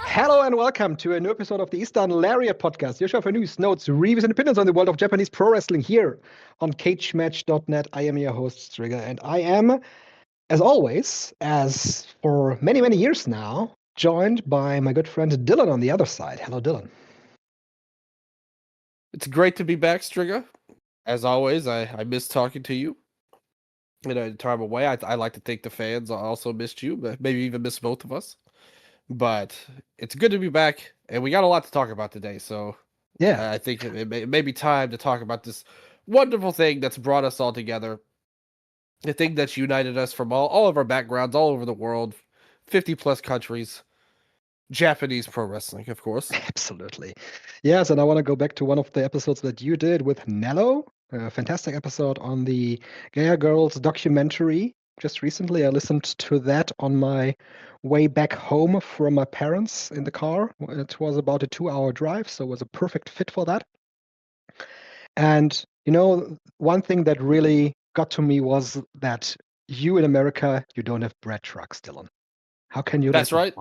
Hello and welcome to a new episode of the Eastern Lariat podcast, your show for news, notes, reviews, and opinions on the world of Japanese pro wrestling here on cagematch.net. I am your host, STRIGGA, and I am, as always, as for many, many years now, joined by my good friend Dylan on the other side. Hello, Dylan. It's great to be back, STRIGGA. As always, I miss talking to you. In a time away, I like to think the fans also missed you, but maybe even missed both of us. But it's good to be back, and we got a lot to talk about today. So yeah, I think it may be time to talk about this wonderful thing that's brought us all together. The thing that's united us from all of our backgrounds, all over the world, 50 plus countries. Japanese pro wrestling, of course. Absolutely. Yes, and I want to go back to one of the episodes that you did with Nello. A fantastic episode on the Gaia Girls documentary. Just recently, I listened to that on my way back home from my parents in the car. It was about a 2-hour drive, so it was a perfect fit for that. And, you know, one thing that really got to me was that you in America, you don't have bread trucks, Dylan. How can you? That's right.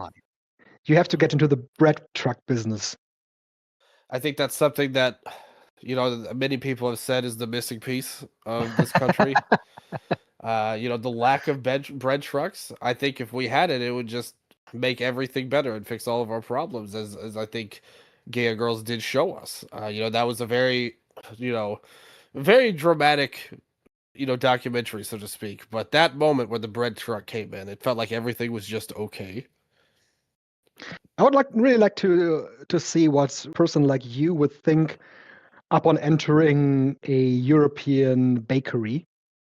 You have to get into the bread truck business. I think that's something that, many people have said is the missing piece of this country. The lack of bread trucks. I think if we had it, it would just make everything better and fix all of our problems, as I think Gaia Girls did show us. That was a very, very dramatic, documentary, so to speak. But that moment where the bread truck came in, it felt like everything was just okay. I would really like to see what a person like you would think upon entering a European bakery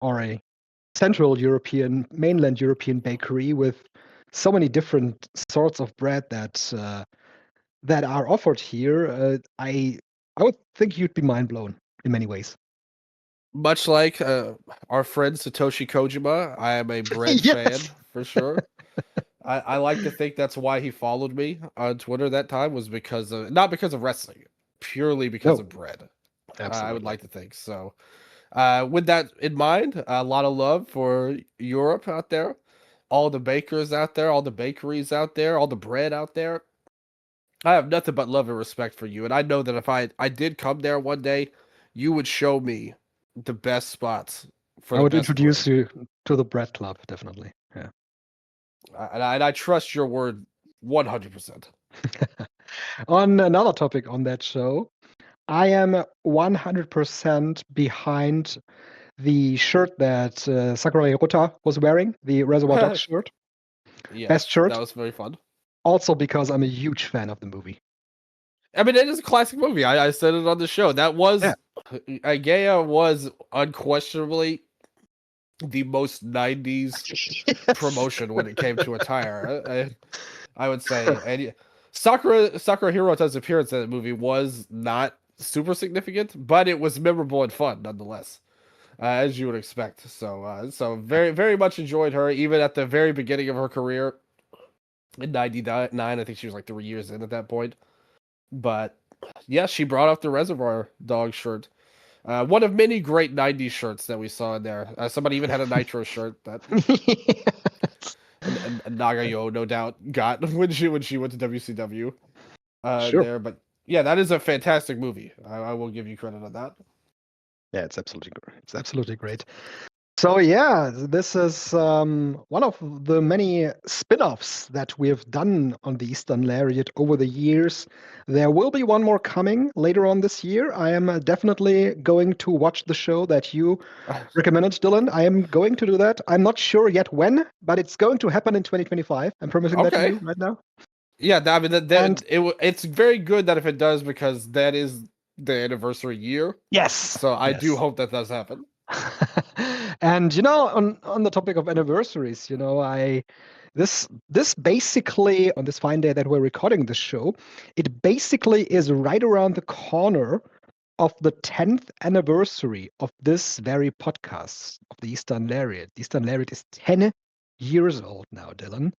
or a Central European, mainland European bakery with so many different sorts of bread that are offered here. I would think you'd be mind blown in many ways. Much like our friend Satoshi Kojima, I am a bread fan for sure. I like to think that's why he followed me on Twitter that time, was because of, not because of wrestling, purely because of bread. I would like to think so. With that in mind, a lot of love for Europe out there, all the bakers out there, all the bakeries out there, all the bread out there. I have nothing but love and respect for you, and I know that if I did come there one day, you would show me the best spots. I would introduce you to the bread club, definitely. Yeah. And I trust your word 100%. On another topic on that show, I am 100% behind the shirt that Sakura Hirota was wearing, the Reservoir Dogs shirt. Yeah, best shirt. That was very fun. Also because I'm a huge fan of the movie. I mean, it is a classic movie. I said it on the show. That was, Gaia was unquestionably the most 90s promotion when it came to attire. I would say. And Sakura Hirota's appearance in that movie was not super significant, but it was memorable and fun nonetheless, as you would expect. So very, very much enjoyed her, even at the very beginning of her career in 99. I think she was like 3 years in at that point. But yeah, she brought up the Reservoir Dog shirt. One of many great 90s shirts that we saw in there. Somebody even had a Nitro shirt that and Nagayo no doubt got when she went to WCW there. But yeah, that is a fantastic movie. I will give you credit on that. Yeah, it's absolutely great. So yeah, this is one of the many spin-offs that we have done on the Eastern Lariat over the years. There will be one more coming later on this year. I am definitely going to watch the show that you recommended, Dylan. I am going to do that. I'm not sure yet when, but it's going to happen in 2025. I'm promising that to you right now. Yeah, I mean, it's very good that if it does, because that is the anniversary year. Yes. So I do hope that does happen. And on the topic of anniversaries, I This basically, on this fine day that we're recording this show, it basically is right around the corner of the 10th anniversary of this very podcast of the Eastern Lariat. The Eastern Lariat is 10 years old now, Dylan.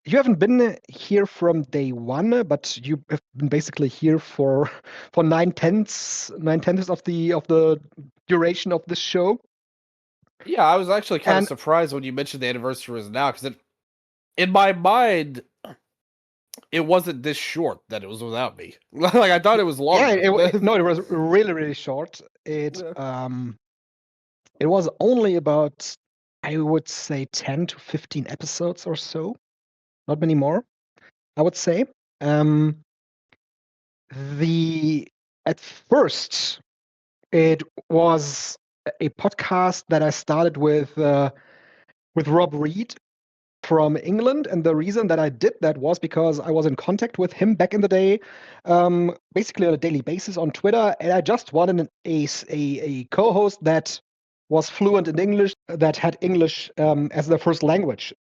You haven't been here from day one, but you have been basically here for 9/10 of the duration of this show. Yeah, I was actually kind of surprised when you mentioned the anniversary was now, because in my mind, it wasn't this short that it was without me. Like, I thought it was longer. Yeah, no, it was really, really short. It was only about, I would say, 10 to 15 episodes or so. Not many more, I would say. At first, it was a podcast that I started with Rob Reed from England, and the reason that I did that was because I was in contact with him back in the day, basically on a daily basis on Twitter, and I just wanted a co-host that was fluent in English, that had English as their first language,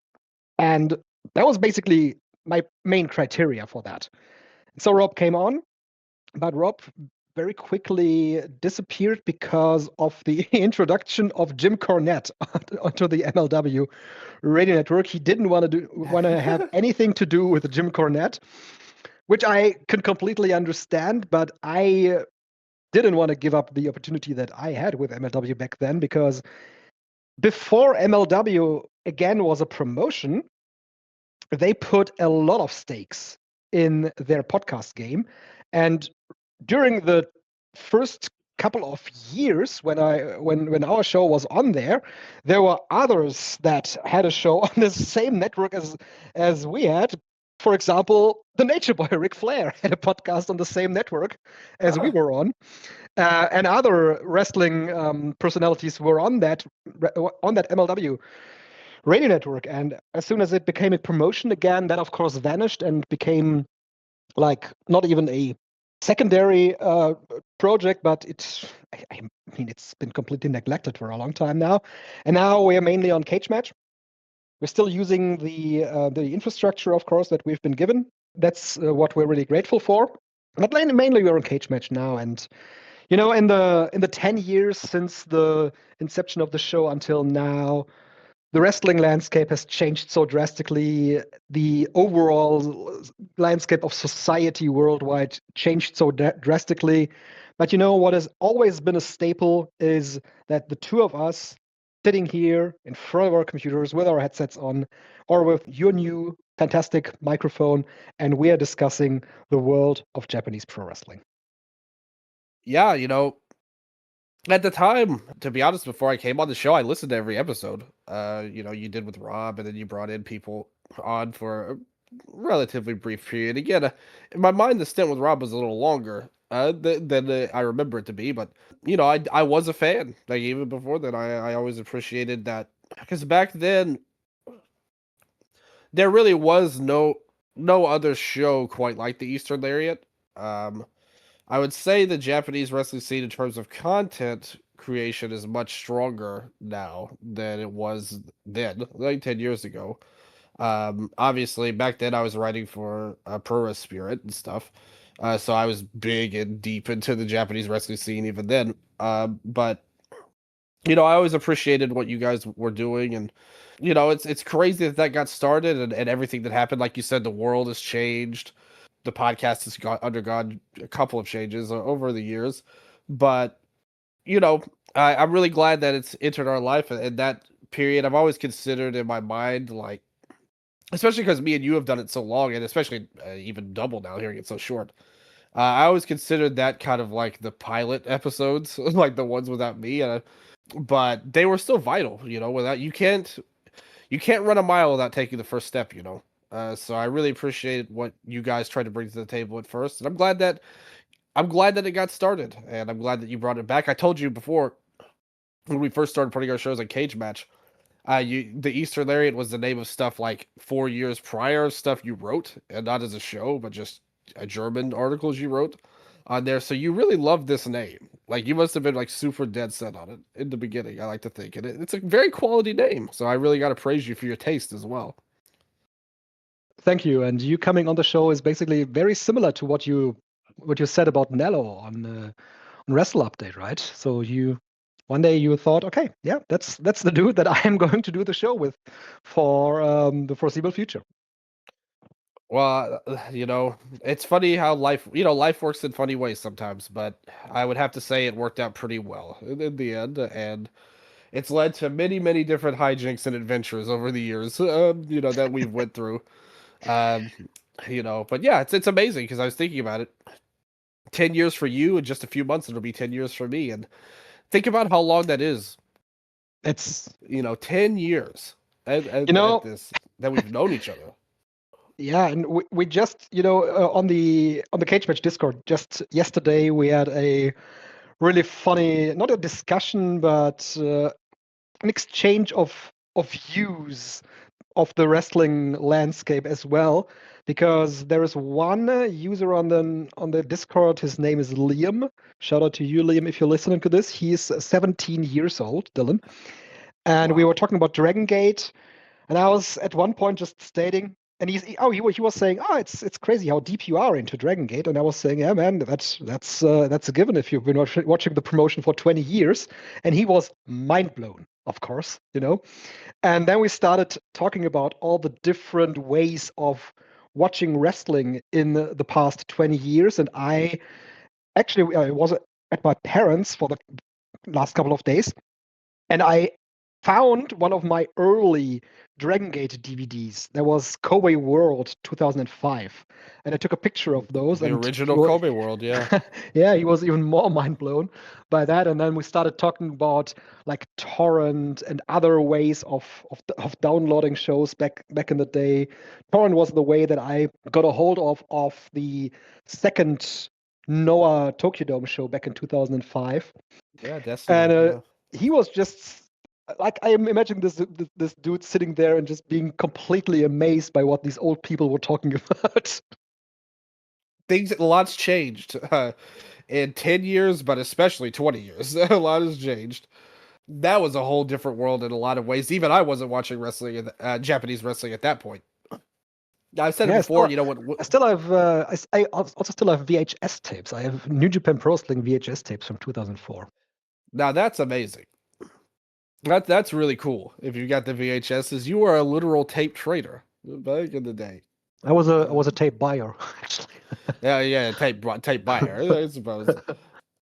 and that was basically my main criteria for that. So Rob came on, but Rob very quickly disappeared because of the introduction of Jim Cornette onto the MLW radio network. He didn't want to have anything to do with Jim Cornette, which I can completely understand, but I didn't want to give up the opportunity that I had with MLW back then, because before MLW again was a promotion, they put a lot of stakes in their podcast game. And during the first couple of years when our show was on there were others that had a show on the same network as we had. For example, the Nature Boy Ric Flair had a podcast on the same network as we were on, and other wrestling personalities were on that MLW radio network. And as soon as it became a promotion again, that of course vanished and became like not even a secondary project, but I mean, it's been completely neglected for a long time now. And now we're mainly on Cage Match. We're still using the infrastructure, of course, that we've been given. That's what we're really grateful for. But mainly we're on Cage Match now. And in the 10 years since the inception of the show until now, the wrestling landscape has changed so drastically. The overall landscape of society worldwide changed so drastically. But what has always been a staple is that the two of us sitting here in front of our computers with our headsets on, or with your new fantastic microphone, and we are discussing the world of Japanese pro wrestling. Yeah, at the time, to be honest, before I came on the show, I listened to every episode. You did with Rob, and then you brought in people on for a relatively brief period. Again, in my mind, the stint with Rob was a little longer than I remember it to be. But I was a fan. Like, even before then, I always appreciated that, because back then there really was no other show quite like the Eastern Lariat. I would say the Japanese wrestling scene in terms of content creation is much stronger now than it was then, like 10 years ago. Obviously, back then I was writing for Pro Wrestling Spirit and stuff, so I was big and deep into the Japanese wrestling scene even then. But I always appreciated what you guys were doing, and it's crazy that got started, and everything that happened. Like you said, the world has changed. The podcast has undergone a couple of changes over the years, but I'm really glad that it's entered our life. And that period, I've always considered in my mind, like, especially because me and you have done it so long, and especially even double now, hearing it so short. I always considered that kind of like the pilot episodes, like the ones without me, but they were still vital. Without you can't run a mile without taking the first step. So I really appreciate what you guys tried to bring to the table at first, and I'm glad that it got started, and I'm glad that you brought it back. I told you before, when we first started putting our shows on Cage Match, the Eastern Lariat was the name of stuff like 4 years prior, stuff you wrote, and not as a show, but just German articles you wrote on there. So you really loved this name. Like, you must have been like super dead set on it in the beginning, I like to think. And it's a very quality name. So I really got to praise you for your taste as well. Thank you. And you coming on the show is basically very similar to what you said about Nello on Wrestle Update, right? So one day you thought, okay, yeah, that's the dude that I am going to do the show with for the foreseeable future. Well, it's funny how life works in funny ways sometimes, but I would have to say it worked out pretty well in the end, and it's led to many, many different hijinks and adventures over the years, that we've went through. But yeah, it's amazing because I was thinking about it. 10 years for you, in just a few months, it'll be 10 years for me. And think about how long that is. It's 10 years at this, that we've known each other. Yeah, and we just, on the Cage Match Discord, just yesterday we had a really funny, not a discussion, but an exchange of views of the wrestling landscape as well, because there is one user on the Discord. His name is Liam. Shout out to you, Liam, if you're listening to this. He's 17 years old, Dylan, and we were talking about Dragon Gate, and I was at one point just stating. And he was saying, it's crazy how deep you are into Dragon Gate. And I was saying, yeah, man, that's a given if you've been watching the promotion for 20 years. And he was mind blown, of course, And then we started talking about all the different ways of watching wrestling in the past 20 years. And I was at my parents' for the last couple of days, and I found one of my early Dragon Gate DVDs. There was Kobe World 2005, and I took a picture of those. The original Kobe World, yeah. Yeah, he was even more mind blown by that. And then we started talking about like torrent and other ways of downloading shows back in the day. Torrent was the way that I got a hold of the second NOAH Tokyo Dome show back in 2005. Yeah, Destiny. And he was just like, I am imagining this dude sitting there and just being completely amazed by what these old people were talking about. A lot's changed in 10 years, but especially 20 years. A lot has changed. That was a whole different world in a lot of ways. Even I wasn't watching wrestling, Japanese wrestling at that point. I've said it before, I still have, I also still have VHS tapes. I have New Japan Pro Wrestling VHS tapes from 2004. Now that's amazing. That's really cool. If you got the VHSs, you were a literal tape trader back in the day. I was a tape buyer, actually. Yeah, tape buyer, I suppose.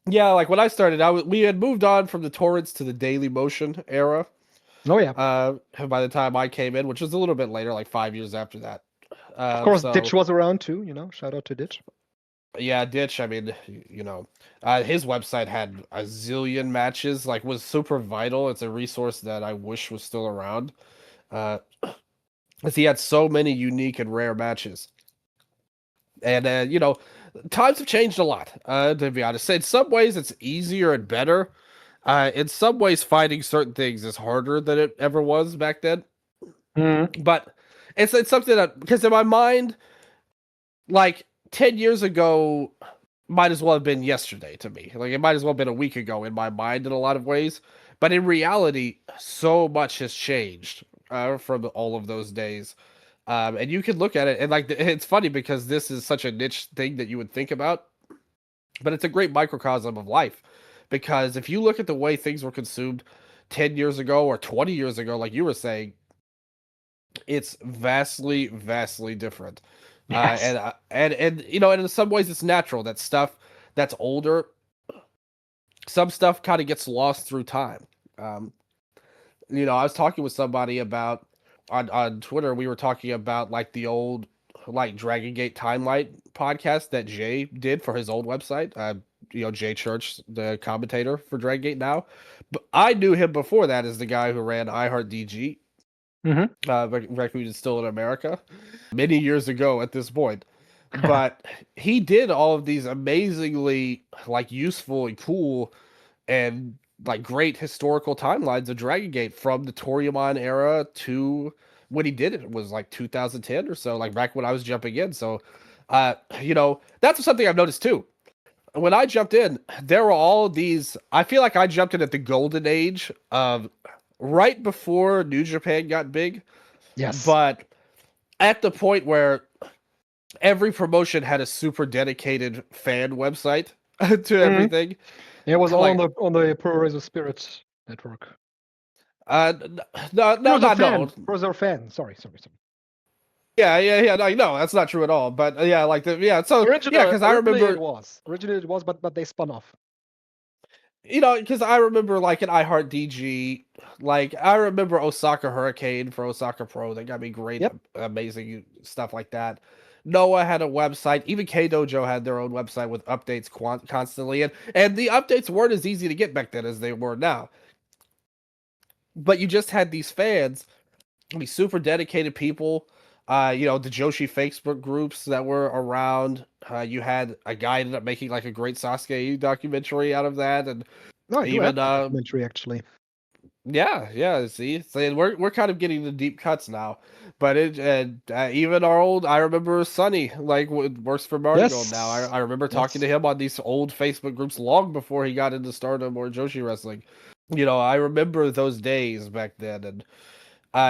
Yeah, like when I started, we had moved on from the torrents to the Daily Motion era. Oh yeah. By the time I came in, which was a little bit later, like 5 years after that. Of course, Ditch was around too. Shout out to Ditch. Yeah, Ditch. I mean, his website had a zillion matches. Like, was super vital. It's a resource that I wish was still around. Because he had so many unique and rare matches. And times have changed a lot. To be honest, in some ways it's easier and better. In some ways, finding certain things is harder than it ever was back then. Mm-hmm. But it's something that, because in my mind, like 10 years ago might as well have been yesterday to me. Like, it might as well have been a week ago in my mind in a lot of ways. But in reality, so much has changed from all of those days. And you can look at it, and like, it's funny because this is such a niche thing that you would think about, but it's a great microcosm of life. Because if you look at the way things were consumed 10 years ago or 20 years ago, like you were saying, it's vastly, vastly different. Yes. And in some ways it's natural that stuff that's older, some stuff kind of gets lost through time. I was talking with somebody about on Twitter. We were talking about like the old like Dragon Gate Timeline podcast that Jay did for his old website. Jay Church, the commentator for Dragon Gate now, but I knew him before that as the guy who ran iHeart DG. Back when he was still in America, many years ago at this point. But he did all of these amazingly like useful and cool and like great historical timelines of Dragon Gate from the Toryumon era to when he did it was like 2010 or so, like back when I was jumping in. So, that's something I've noticed too. When I jumped in, there were all these. I feel like I jumped in at the golden age of right before New Japan got big. Yes. But at the point where every promotion had a super dedicated fan website to everything. It was all like, on the Pro Wrestling Spirit network. No. Pro Wrestling fan. Sorry. Yeah. No, that's not true at all. But So because I remember originally it was, but they spun off. Because I remember like an iHeart DG, like I remember Osaka Hurricane for Osaka Pro. They got me great, amazing stuff like that. NOAH had a website. Even K Dojo had their own website with updates constantly, and the updates weren't as easy to get back then as they were now. But you just had these fans, these super dedicated people. The Joshi Facebook groups that were around. You had a guy ended up making like a great Sasuke documentary out of that, and even documentary actually. Yeah. See, we're kind of getting the deep cuts now, but even our old. I remember Sonny works for Marty Gold now. I remember talking to him on these old Facebook groups long before he got into Stardom or Joshi Wrestling. I remember those days back then, and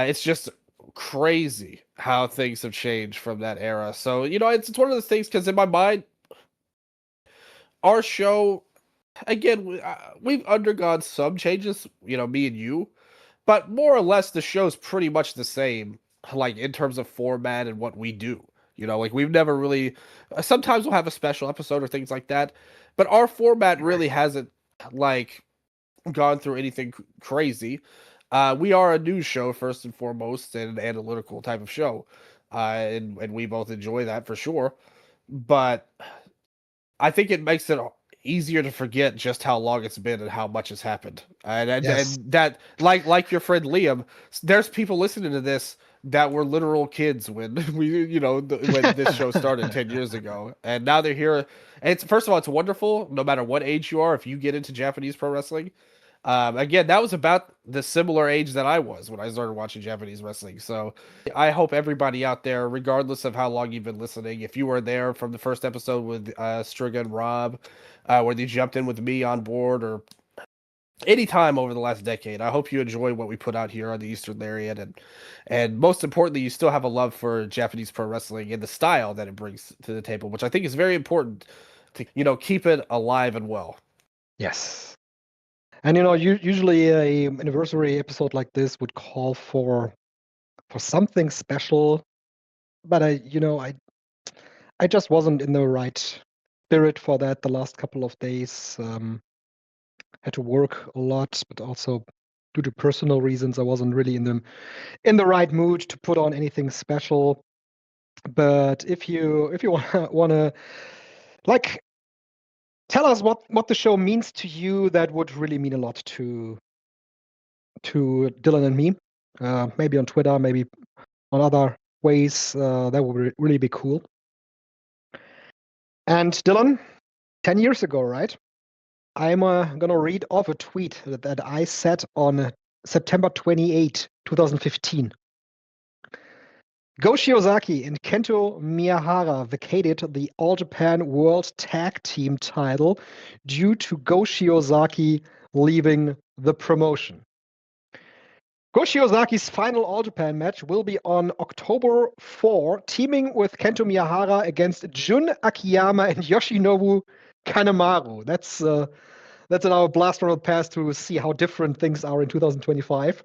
it's just crazy how things have changed from that era. So it's one of those things because in my mind, our show. Again, we've undergone some changes, me and you, but more or less the show's pretty much the same, like in terms of format and what we do. We've never really. Sometimes we'll have a special episode or things like that, but our format really hasn't gone through anything crazy. We are a news show first and foremost, and an analytical type of show, and we both enjoy that for sure. But I think it makes it easier to forget just how long it's been and how much has happened. And that, like your friend Liam, there's people listening to this that were literal kids when when this show started 10 years ago, and now they're here. And first of all, it's wonderful no matter what age you are. If you get into Japanese pro wrestling, again, that was about the similar age that I was when I started watching Japanese wrestling. So I hope everybody out there, regardless of how long you've been listening, if you were there from the first episode with Strigga and Rob, where they jumped in with me on board, or any time over the last decade, I hope you enjoy what we put out here on the Eastern Lariat, and most importantly, you still have a love for Japanese pro wrestling and the style that it brings to the table, which I think is very important to keep it alive and well. Yes. And usually a anniversary episode like this would call for something special, but I just wasn't in the right spirit for that the last couple of days. Had to work a lot, but also due to personal reasons, I wasn't really in the right mood to put on anything special. But if you want to tell us what the show means to you, that would really mean a lot to Dylan and me. Maybe on Twitter, maybe on other ways. That would really be cool. And Dylan, 10 years ago, right? I'm going to read off a tweet that I said on September 28, 2015. Go Shiozaki and Kento Miyahara vacated the All Japan World Tag Team title due to Go Shiozaki leaving the promotion. Go Shiozaki's final All Japan match will be on October 4, teaming with Kento Miyahara against Jun Akiyama and Yoshinobu Kanemaru. That's in our blast from the past to see how different things are in 2025.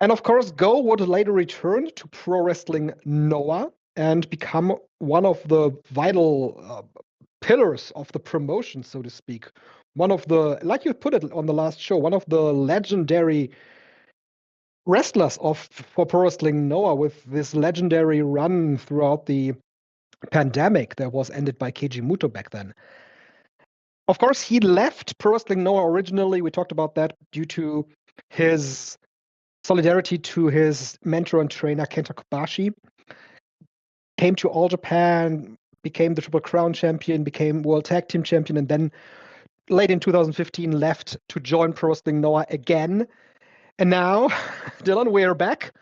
And of course, Go would later return to Pro Wrestling NOAH and become one of the vital pillars of the promotion, so to speak. One of the, like you put it on the last show, one of the legendary wrestlers for Pro Wrestling NOAH, with this legendary run throughout the pandemic that was ended by Keiji Muto back then. Of course, he left Pro Wrestling NOAH originally. We talked about that due to his solidarity to his mentor and trainer, Kenta Kobashi. Came to All Japan, became the Triple Crown champion, became World Tag Team champion, and then late in 2015 left to join Pro Wrestling NOAH again. And now, Dylan, we're back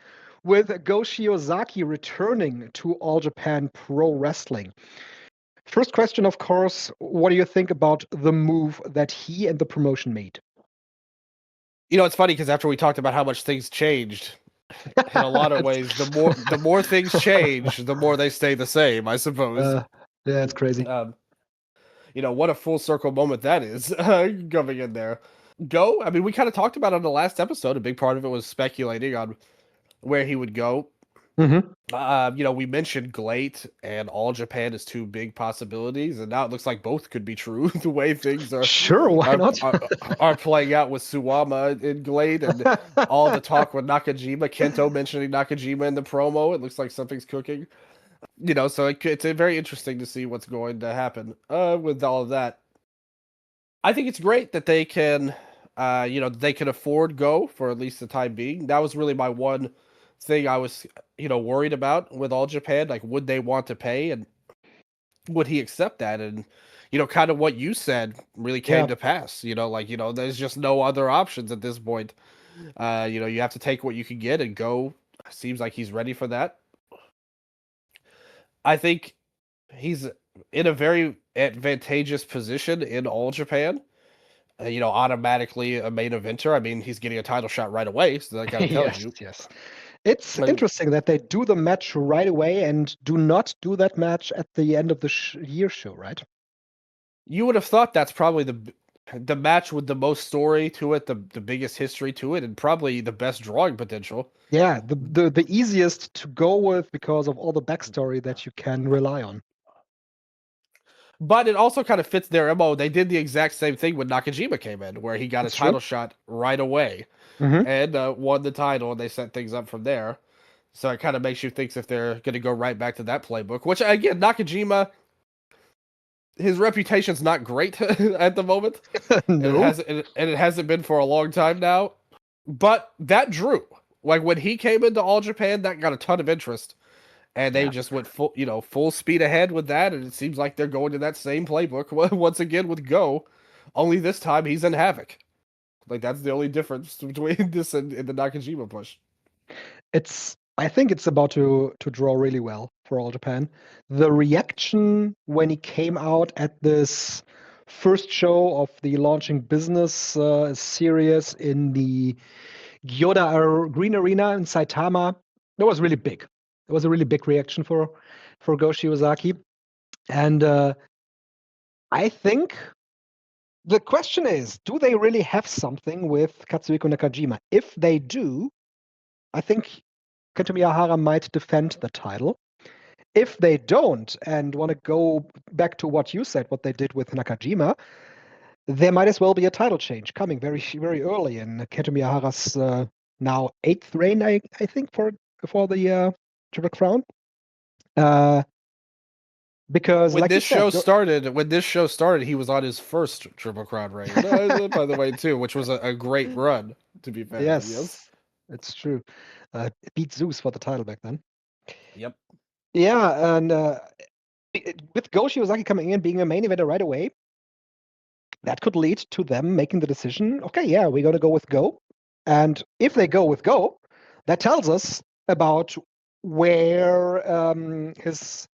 with Go Shiozaki returning to All Japan Pro Wrestling. First question, of course, what do you think about the move that he and the promotion made? It's funny because after we talked about how much things changed, in a lot of ways, the more things change, the more they stay the same, I suppose. Yeah, it's crazy. What a full circle moment that is coming in there. Go. I mean, we kind of talked about it on the last episode. A big part of it was speculating on where he would go. We mentioned GLATE and All Japan as two big possibilities, and now it looks like both could be true. The way things are why not? are playing out with Suwama in GLATE, and all the talk with Nakajima, Kento mentioning Nakajima in the promo. It looks like something's cooking. So it's very interesting to see what's going to happen with all of that. I think it's great that they can, they can afford Go for at least the time being. That was really my one thing I was, worried about with All Japan. Like, would they want to pay, and would he accept that? And, kind of what you said really came to pass. There's just no other options at this point. You have to take what you can get, and Go seems like he's ready for that. I think he's in a very advantageous position in All Japan. Automatically a main eventer. I mean, he's getting a title shot right away, so that kind of tells you. Yes. It's interesting that they do the match right away and do not do that match at the end of the year show, right? You would have thought that's probably the match with the most story to it, the biggest history to it, and probably the best drawing potential. Yeah, the easiest to go with because of all the backstory that you can rely on. But it also kind of fits their MO. They did the exact same thing when Nakajima came in, where he got a title shot right away and won the title, and they set things up from there. So it kind of makes you think if they're going to go right back to that playbook, which, again, Nakajima, his reputation's not great at the moment. No. And it hasn't been for a long time now. But that drew. Like, when he came into All Japan, that got a ton of interest. And they just went full speed ahead with that, and it seems like they're going to that same playbook once again with Go. Only this time he's in HAVOC. Like, that's the only difference between this and the Nakajima push. I think it's about to draw really well for All Japan. The reaction when he came out at this first show of the launching business series in the Gyoda Green Arena in Saitama, that was really big. It was a really big reaction for Go Shiozaki. And I think the question is, do they really have something with Katsuhiko Nakajima? If they do, I think Kento Miyahara might defend the title. If they don't and want to go back to what you said, what they did with Nakajima, there might as well be a title change coming very, very early in Kento Miyahara's now 8th reign, I think, for the Triple Crown. Because when this show started, he was on his first Triple Crown reign, by the way, too, which was a great run, to be fair. Yes, it's true. It beat Zeus for the title back then. Yep. Yeah, and with Go Shiozaki coming in, being a main eventer right away, that could lead to them making the decision, okay, yeah, we're going to go with Go. And if they go with Go, that tells us about where his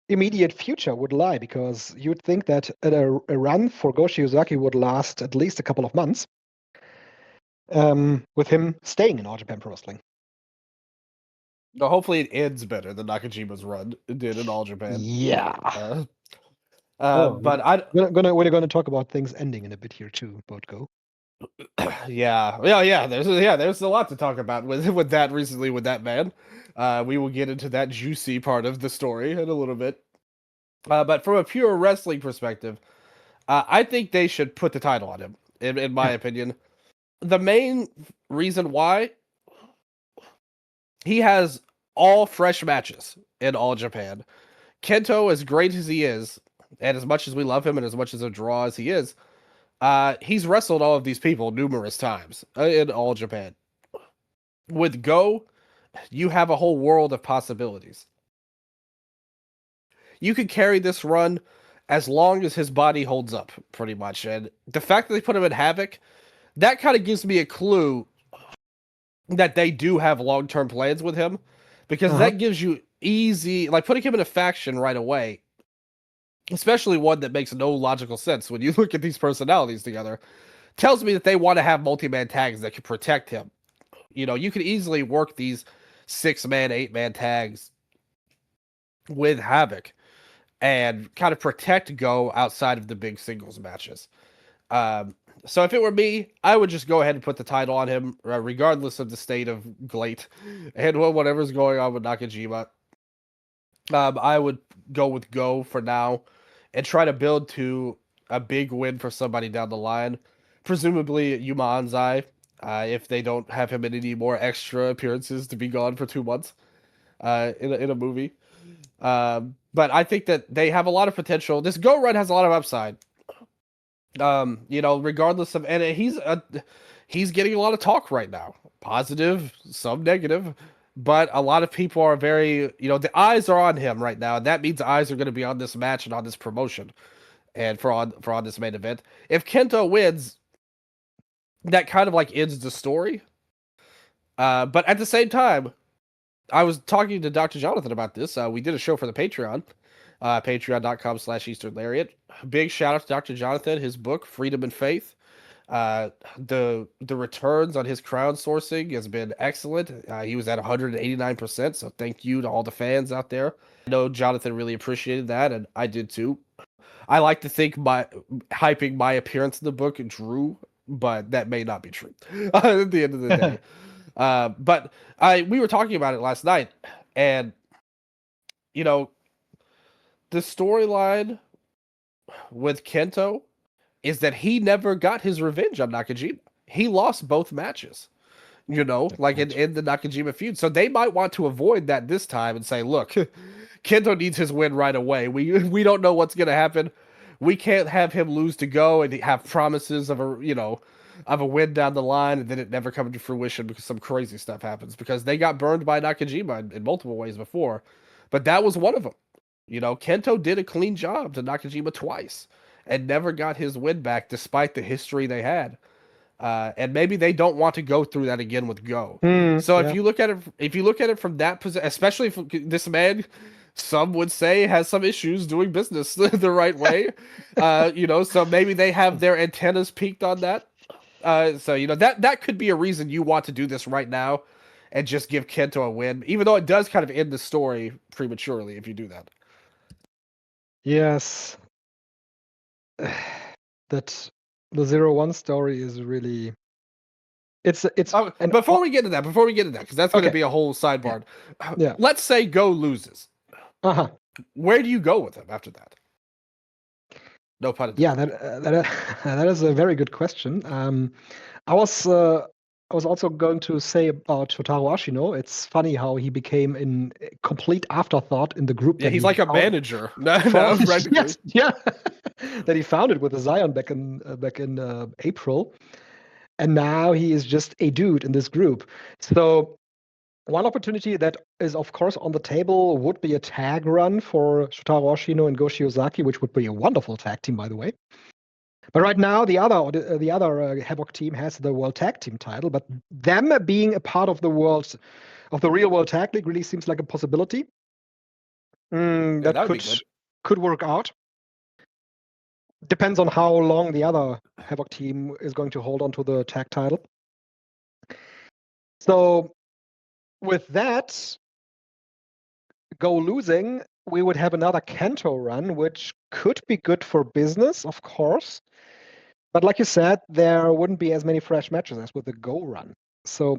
immediate future would lie, because you'd think that a run for Go Shiozaki would last at least a couple of months, with him staying in All Japan Pro Wrestling. No, hopefully it ends better than Nakajima's run did in All Japan. Yeah. But we're going to talk about things ending in a bit here too, about Go. Yeah. There's a lot to talk about with that recently with that man. We will get into that juicy part of the story in a little bit. But from a pure wrestling perspective, I think they should put the title on him, in my opinion. The main reason why, he has all fresh matches in All Japan. Kento, as great as he is, and as much as we love him and as much as a draw as he is, he's wrestled all of these people numerous times in All Japan. With Go, you have a whole world of possibilities. You could carry this run as long as his body holds up, pretty much. And the fact that they put him in HAVOC, that kind of gives me a clue that they do have long-term plans with him, because that gives you easy, like putting him in a faction right away, especially one that makes no logical sense when you look at these personalities together, tells me that they want to have multi-man tags that can protect him You know, you could easily work these 6-man, 8-man tags with HAVOC and kind of protect Go outside of the big singles matches. So if it were me, I would just go ahead and put the title on him, regardless of the state of GLATE and whatever's going on with Nakajima. I would go with Go for now and try to build to a big win for somebody down the line. Presumably Yuma Anzai, if they don't have him in any more extra appearances to be gone for 2 months in a movie. But I think that they have a lot of potential. This Go run has a lot of upside. You know, regardless of, and he's getting a lot of talk right now, positive, some negative, but a lot of people are very, you know, the eyes are on him right now, and that means the eyes are going to be on this match and on this promotion, and for on this main event. If Kento wins, that kind of like ends the story. But at the same time, I was talking to Dr. Jonathan about this. We did a show for the Patreon. Patreon.com/Eastern Lariat. Big shout out to Dr. Jonathan, his book, Freedom and Faith. The returns on his crowdsourcing has been excellent. He was at 189%, so thank you to all the fans out there. I know Jonathan really appreciated that, and I did too. I like to think hyping my appearance in the book drew, but that may not be true at the end of the day. But we were talking about it last night, and you know, the storyline with Kento is that he never got his revenge on Nakajima. He lost both matches, you know, like in the Nakajima feud. So they might want to avoid that this time and say, look, Kento needs his win right away. We don't know what's going to happen. We can't have him lose to Go and have promises of a win down the line, and then it never comes to fruition because some crazy stuff happens, because they got burned by Nakajima in multiple ways before. But that was one of them. You know, Kento did a clean job to Nakajima twice and never got his win back despite the history they had. And maybe they don't want to go through that again with Go. So if you look at it from that position, especially if this man, some would say, has some issues doing business the right way, you know, so maybe they have their antennas peaked on that. So, you know, that could be a reason you want to do this right now and just give Kento a win, even though it does kind of end the story prematurely if you do that. Yes. That the 0-1 story is really it's before we get into that, because that's going to be a whole sidebar. Yeah. Let's say Go loses. Where do you go with him after that? No pun intended. Yeah, that is a very good question. I was also going to say about Shotaro Ashino. It's funny how he became a complete afterthought in the group. Yeah, he's like a manager. Yes, yeah, that he founded with the Zion back in April, and now he is just a dude in this group. So one opportunity that is, of course, on the table would be a tag run for Shotaro Ashino and Go Shiozaki, which would be a wonderful tag team, by the way. But right now, the other HAVOC team has the World Tag Team title, but them being a part of the real World Tag League really seems like a possibility. That could work out. Depends on how long the other HAVOC team is going to hold on to the tag title. So with that, Go losing, we would have another Kento run, which could be good for business, of course. But like you said, there wouldn't be as many fresh matches as with the Go run. So,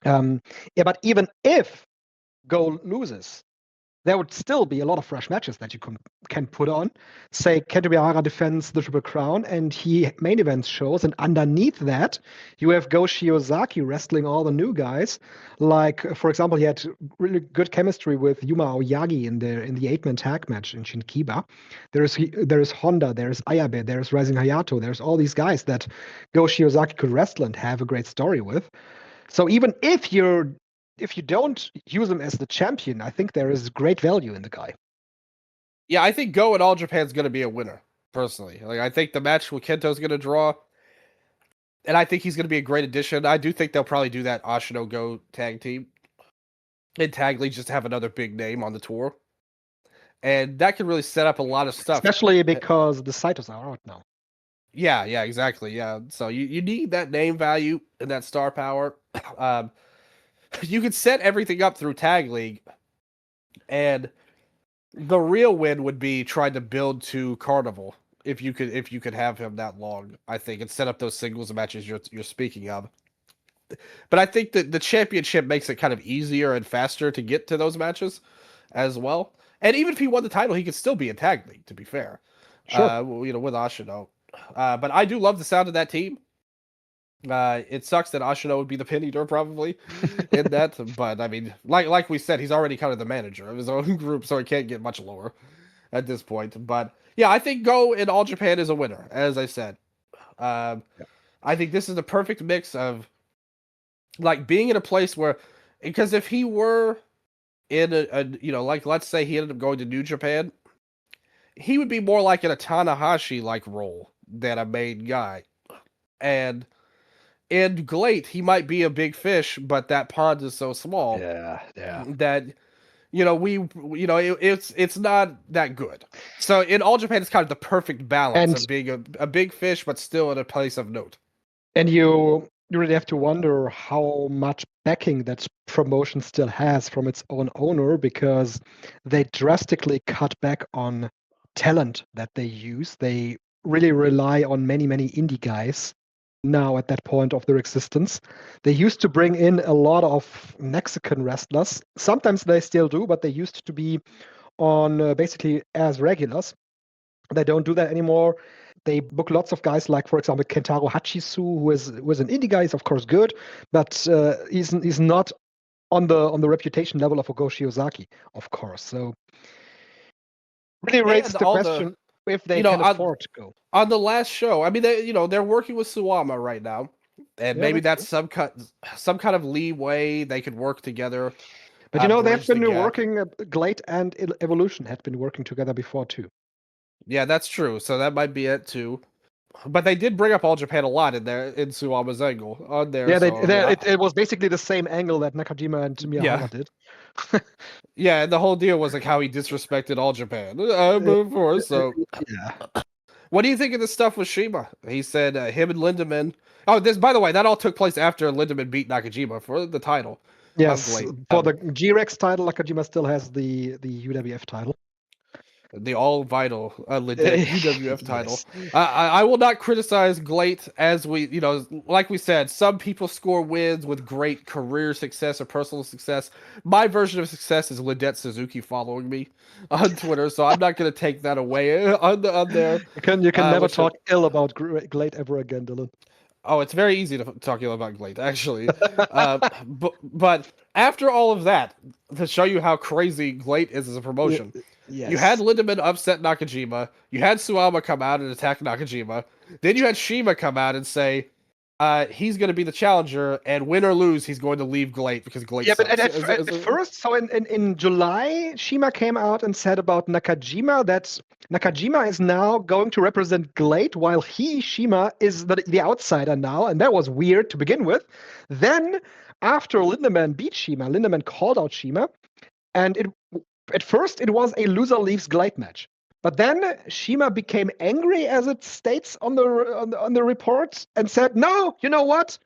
but even if Go loses, there would still be a lot of fresh matches that you can put on. Say Kento Miyahara defends the Triple Crown and he main events shows, and underneath that you have Go Shiozaki wrestling all the new guys. Like, for example, he had really good chemistry with Yuma Aoyagi in the 8-man tag match in Shinkiba. There is Honda, there's Ayabe, there's Rising Hayato, there's all these guys that Go Shiozaki could wrestle and have a great story with. So even if you don't use him as the champion, I think there is great value in the guy. Yeah, I think Go in All Japan's going to be a winner, personally. Like, I think the match with Kento's going to draw, and I think he's going to be a great addition. I do think they'll probably do that Ashino Go tag team and Tag League just to have another big name on the tour. And that could really set up a lot of stuff. Especially because the Saitos are out now. Yeah, exactly. Yeah. So you need that name value and that star power. You could set everything up through Tag League, and the real win would be trying to build to Carnival if you could have him that long, I think, and set up those singles matches you're speaking of. But I think that the championship makes it kind of easier and faster to get to those matches as well. And even if he won the title, he could still be in Tag League, to be fair. Sure. With Ashino. But I do love the sound of that team. It sucks that Ashino would be the pin eater probably in that, but I mean, like we said, he's already kind of the manager of his own group, so he can't get much lower at this point. But yeah, I think Go in All Japan is a winner, as I said. I think this is the perfect mix of like being in a place where, because if he were in like let's say he ended up going to New Japan, he would be more like in a Tanahashi like role than a main guy, and in Glate, he might be a big fish, but that pond is so small that it's not that good. So in All Japan, it's kind of the perfect balance of being a big fish, but still in a place of note. And you really have to wonder how much backing that promotion still has from its own owner, because they drastically cut back on talent that they use. They really rely on many indie guys now at that point of their existence. They used to bring in a lot of Mexican wrestlers. Sometimes they still do, but they used to be on basically as regulars. They don't do that anymore. They book lots of guys like, for example, Kentaro Hachisu, who is an indie guy, is of course good, but he's not on the reputation level of Go Shiozaki, of course. So really raises the question if they can afford to go. On the last show, I mean, they're working with Suwama right now, and maybe that's some kind of leeway they could work together. But they've been working. Glade and Evolution had been working together before too. Yeah, that's true. So that might be it too. But they did bring up All Japan a lot in Suwama's angle on there. Yeah, it was basically the same angle that Nakajima and Miyahara did. Yeah, and the whole deal was like how he disrespected All Japan before. So yeah. What do you think of the stuff with Shima? He said him and Lindemann. Oh, by the way, that all took place after Lindemann beat Nakajima for the title. Yes, for the G-Rex title, Nakajima still has the UWF title. The all vital legit UWF title. Yes. I will not criticize Glate, as like we said, some people score wins with great career success or personal success. My version of success is Lidet Suzuki following me on Twitter, so I'm not going to take that away on there. You can never talk ill about Glate ever again, Dylan. Oh, it's very easy to talk ill about Glade, actually. But after all of that, to show you how crazy Glade is as a promotion, you had Lindemann upset Nakajima, you had Suwama come out and attack Nakajima, then you had Shima come out and say he's going to be the challenger, and win or lose, he's going to leave Glade because Glade sucks. But at first, so in July, Shima came out and said about Nakajima that Nakajima is now going to represent Glade, while Shima, is the outsider now, and that was weird to begin with. Then, after Lindemann beat Shima, Lindemann called out Shima, and at first it was a loser leaves Glade match. But then Shima became angry, as it states on the report, and said, "No, you know what?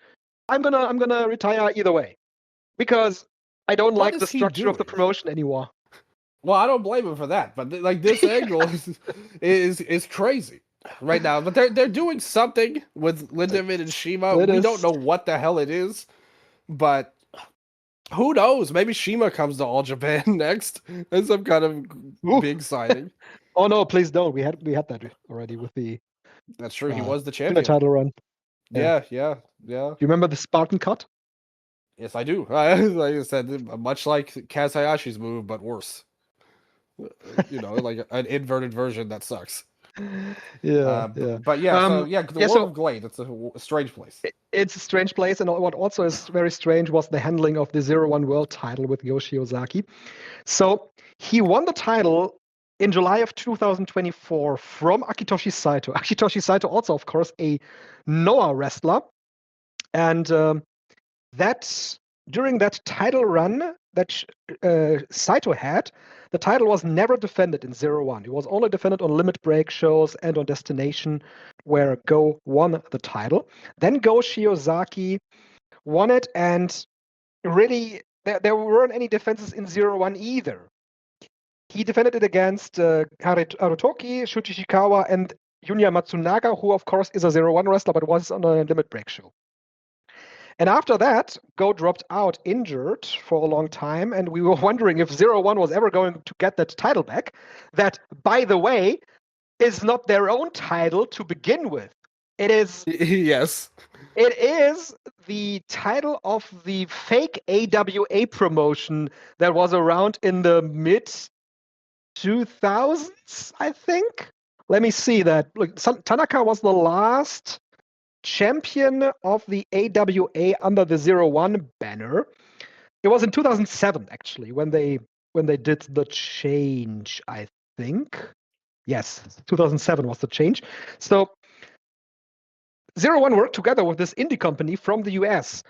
I'm gonna retire either way, because I don't like the structure of the promotion anymore." Well, I don't blame him for that, but like this angle is crazy right now. But they're doing something with Lindemann and Shima. We don't know what the hell it is, but who knows? Maybe Shima comes to All Japan next as some kind of big signing. Oh no, please don't. We had that already with the. That's true. He was the champion. Title run. Yeah. Do you remember the Spartan cut? Yes, I do. Like I said, much like Kaz Hayashi's move, but worse. Like an inverted version that sucks. Yeah. But the world of Glade, it's a strange place. It's a strange place, and what also is very strange was the handling of the ZERO1 World title with Go Shiozaki. So he won the title in July of 2024 from Akitoshi Saito. Akitoshi Saito also, of course, a NOAH wrestler. And that during that title run that Saito had, the title was never defended in ZERO1. It was only defended on limit break shows and on Destination, where Go won the title. Then Go Shiozaki won it, and really, there weren't any defenses in ZERO1 either. He defended it against Harutoki, Shuji Ishikawa, and Yunya Matsunaga, who, of course, is a ZERO1 wrestler, but was on a limit break show. And after that, Go dropped out injured for a long time, and we were wondering if ZERO1 was ever going to get that title back. That, by the way, is not their own title to begin with. It is... Yes. It is the title of the fake AWA promotion that was around in the mid-2000s, I think. Let me see that. Look, Tanaka was the last champion of the AWA under the ZERO1 banner. It was in 2007, actually, when they did the change, I think. Yes, 2007 was the change. So ZERO1 worked together with this indie company from the US,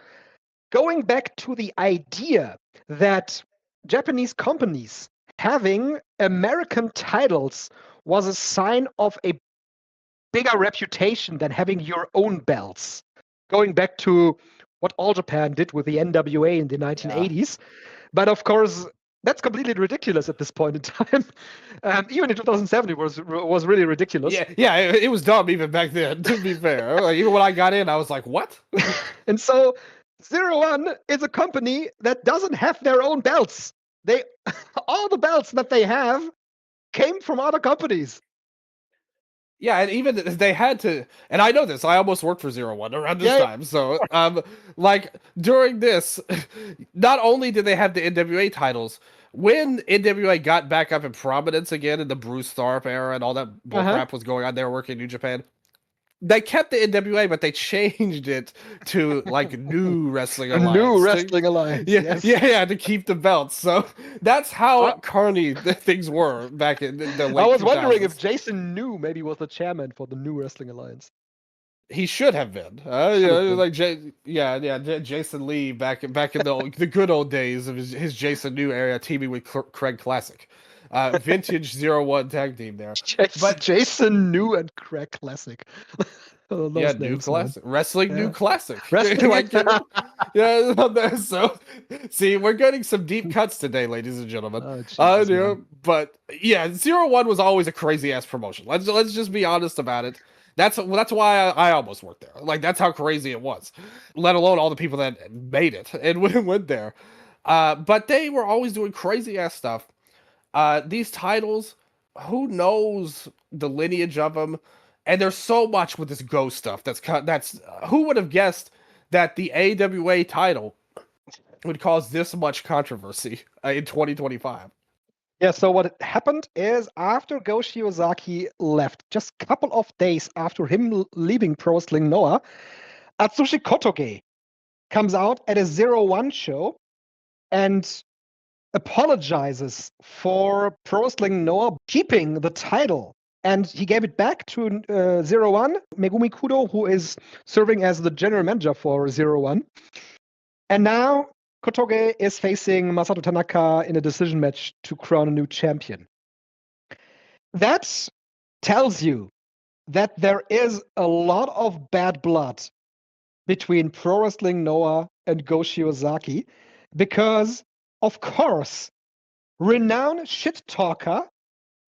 going back to the idea that Japanese companies having American titles was a sign of a bigger reputation than having your own belts. Going back to what All Japan did with the NWA in the 1980s. Yeah. But of course, that's completely ridiculous at this point in time. Even in 2007, it was really ridiculous. Yeah, it was dumb even back then, to be fair. Like, even when I got in, I was like, what? And so ZERO1 is a company that doesn't have their own belts. All the belts that they have came from other companies. Yeah, and even they had to, and I know this, I almost worked for ZERO1 around this time. So, like, during this, not only did they have the NWA titles, when NWA got back up in prominence again in the Bruce Tharp era and all that bullcrap was going on, they were working in New Japan, they kept the NWA, but they changed it to like New Wrestling Alliance. New Wrestling Alliance. Yeah, to keep the belts. So that's how carny things were back in the late I was 2000s. wondering if Jason New maybe was the chairman for the New Wrestling Alliance. He should have been. Jason Lee back in the good old days of his Jason New era, teaming with Craig Classic. Vintage ZERO1 tag team there. But Jason New and Craig Classic. New classic. Wrestling New Classic. Wrestling like, so see, we're getting some deep cuts today, ladies and gentlemen. But yeah, ZERO1 was always a crazy ass promotion. Let's just be honest about it. That's why I almost worked there. Like, that's how crazy it was. Let alone all the people that made it and went there. But they were always doing crazy ass stuff. These titles, who knows the lineage of them? And there's so much with this Go stuff that's who would have guessed that the AWA title would cause this much controversy in 2025? Yeah, so what happened is after Go Shiozaki left, just a couple of days after him leaving Pro Wrestling Noah, Atsushi Kotoge comes out at a ZERO1 show and apologizes for Pro Wrestling Noah keeping the title. And he gave it back to ZERO1, Megumi Kudo, who is serving as the general manager for ZERO1. And now Kotoge is facing Masato Tanaka in a decision match to crown a new champion. That tells you that there is a lot of bad blood between Pro Wrestling Noah and Go Shiozaki because, of course, renowned shit talker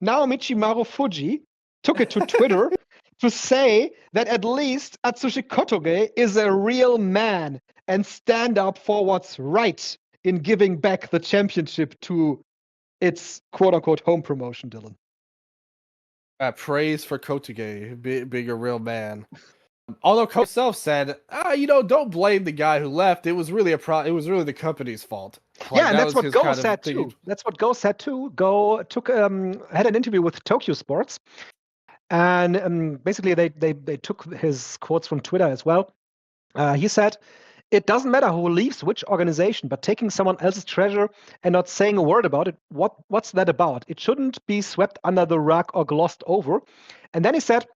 Naomichi Marufuji took it to Twitter to say that at least Atsushi Kotoge is a real man and stand up for what's right in giving back the championship to its quote-unquote home promotion, Dylan. Praise for Kotoge being a real man. Although Kotoge himself said, don't blame the guy who left. It was really it was really the company's fault. Like, yeah, and that's what Go said too. That's what Go said too. Go took had an interview with Tokyo Sports, and basically they took his quotes from Twitter as well. He said, "It doesn't matter who leaves which organization, but taking someone else's treasure and not saying a word about it, what's that about? It shouldn't be swept under the rug or glossed over." And then he said,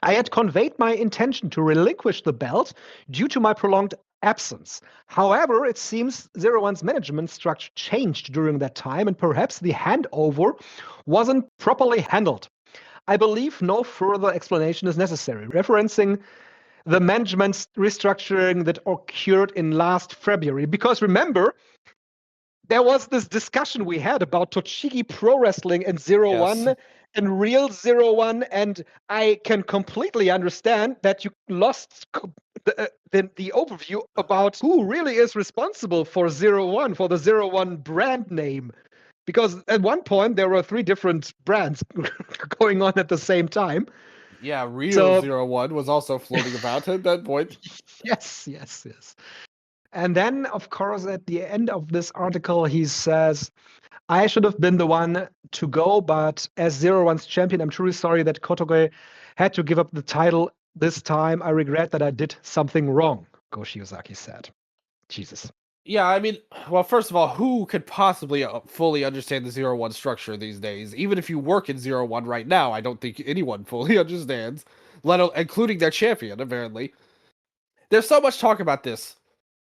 "I had conveyed my intention to relinquish the belt due to my prolonged absence. However, it seems ZERO1's management structure changed during that time, and perhaps the handover wasn't properly handled. I believe no further explanation is necessary. Referencing the management restructuring that occurred in last February. Because remember, there was this discussion we had about Tochigi Pro Wrestling and ZERO1 Yes. and real ZERO1, and I can completely understand that you lost the overview about who really is responsible for ZERO1, for the ZERO1 brand name. Because at one point there were 3 different brands going on at the same time. Yeah, real ZERO1 was also floating about at that point. Yes. And then, of course, at the end of this article, he says, I should have been the one to go, but as ZERO1's champion, I'm truly sorry that Kotoge had to give up the title this time. I regret that I did something wrong, Go Shiozaki said. Jesus. Yeah, I mean, well, first of all, who could possibly fully understand the ZERO1 structure these days? Even if you work in ZERO1 right now, I don't think anyone fully understands, including their champion, apparently. There's so much talk about this.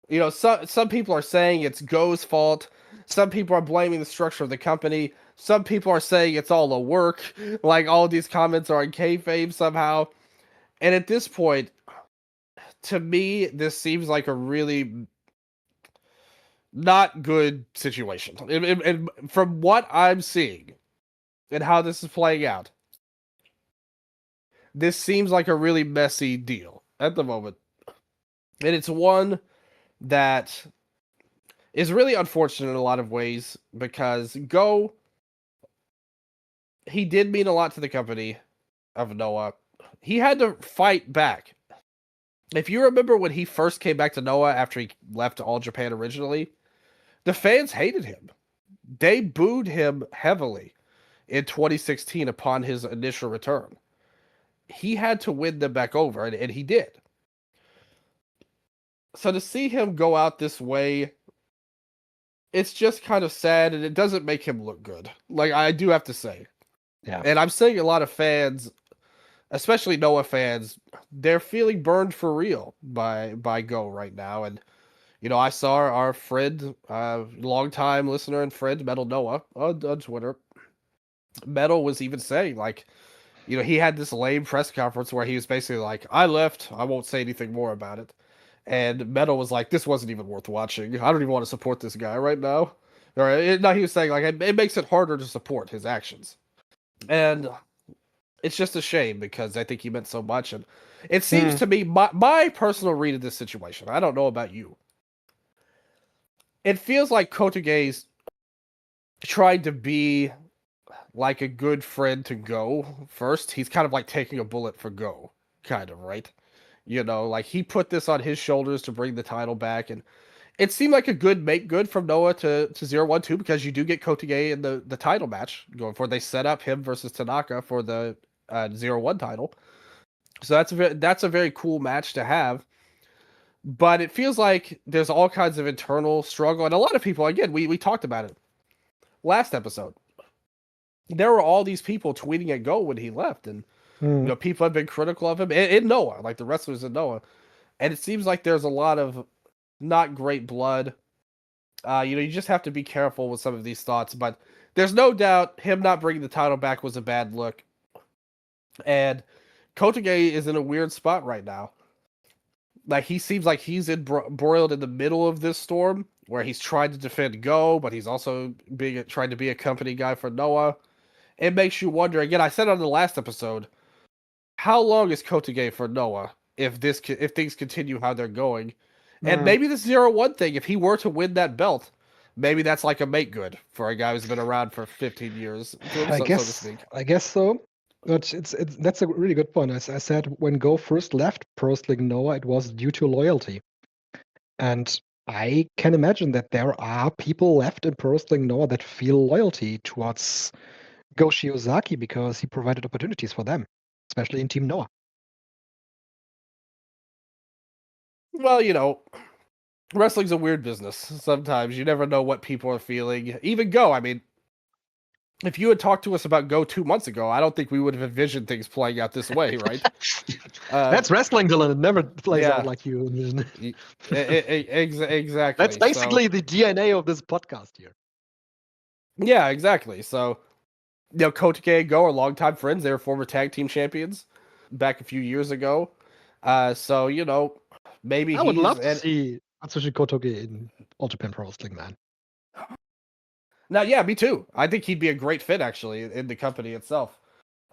You know, some people are saying it's Go's fault. Some people are blaming the structure of the company. Some people are saying it's all a work. Like, all these comments are in kayfabe somehow. And at this point, to me, this seems like a really not good situation. And from what I'm seeing and how this is playing out, this seems like a really messy deal at the moment. And it's one that is really unfortunate in a lot of ways because Go, he did mean a lot to the company of NOAH. He had to fight back. If you remember when he first came back to NOAH after he left All Japan originally, the fans hated him. They booed him heavily in 2016 upon his initial return. He had to win them back over, and he did. So to see him go out this way, it's just kind of sad, and it doesn't make him look good. Like, I do have to say. Yeah. And I'm seeing a lot of fans, especially NOAH fans, they're feeling burned for real by Go right now. And, you know, I saw our friend, longtime listener and friend, Metal Noah, on Twitter. Metal was even saying, like, you know, he had this lame press conference where he was basically like, I left, I won't say anything more about it. And Metal was like, this wasn't even worth watching. I don't even want to support this guy right now. No, he was saying, like, it makes it harder to support his actions. And it's just a shame because I think he meant so much. And it seems to me, my personal read of this situation, I don't know about you, it feels like Kotoge's tried to be like a good friend to Go first. He's kind of like taking a bullet for Go, kind of, right? You know, like, he put this on his shoulders to bring the title back, and it seemed like a good make good from NOAH to ZERO1 too, because you do get Kotoge in the title match going forward. They set up him versus Tanaka for the ZERO1 title. So that's a very cool match to have. But it feels like there's all kinds of internal struggle, and a lot of people, again, we talked about it last episode. There were all these people tweeting at Go when he left, and you know, people have been critical of him in NOAH, like the wrestlers in NOAH, and it seems like there's a lot of not great blood. You know, you just have to be careful with some of these thoughts, but there's no doubt him not bringing the title back was a bad look, and Kotoge is in a weird spot right now. Like, he seems like he's embroiled in the middle of this storm, where he's trying to defend Go, but he's also trying to be a company guy for NOAH. It makes you wonder, again, I said on the last episode, how long is Kotoge for NOAH if things continue how they're going? And maybe the ZERO1 thing, if he were to win that belt, maybe that's like a make good for a guy who's been around for 15 years, so to speak. I guess so. But that's a really good point. As I said, when Go first left Pro Wrestling NOAH, it was due to loyalty. And I can imagine that there are people left in Pro Wrestling NOAH that feel loyalty towards Go Shiozaki because he provided opportunities for them, especially in Team NOAH. Well, you know, wrestling's a weird business. Sometimes you never know what people are feeling. Even Go, I mean, if you had talked to us about Go 2 months ago, I don't think we would have envisioned things playing out this way, right? That's wrestling, Dylan. It never plays yeah. out like you envision. Exactly. That's basically the DNA of this podcast here. Yeah, exactly. So, Kotoke and Go are longtime friends. They were former tag team champions back a few years ago. So, maybe I would love to and see Atsushi Kotoge in All Japan Pro Wrestling, man. now, yeah, me too. I think he'd be a great fit actually in the company itself.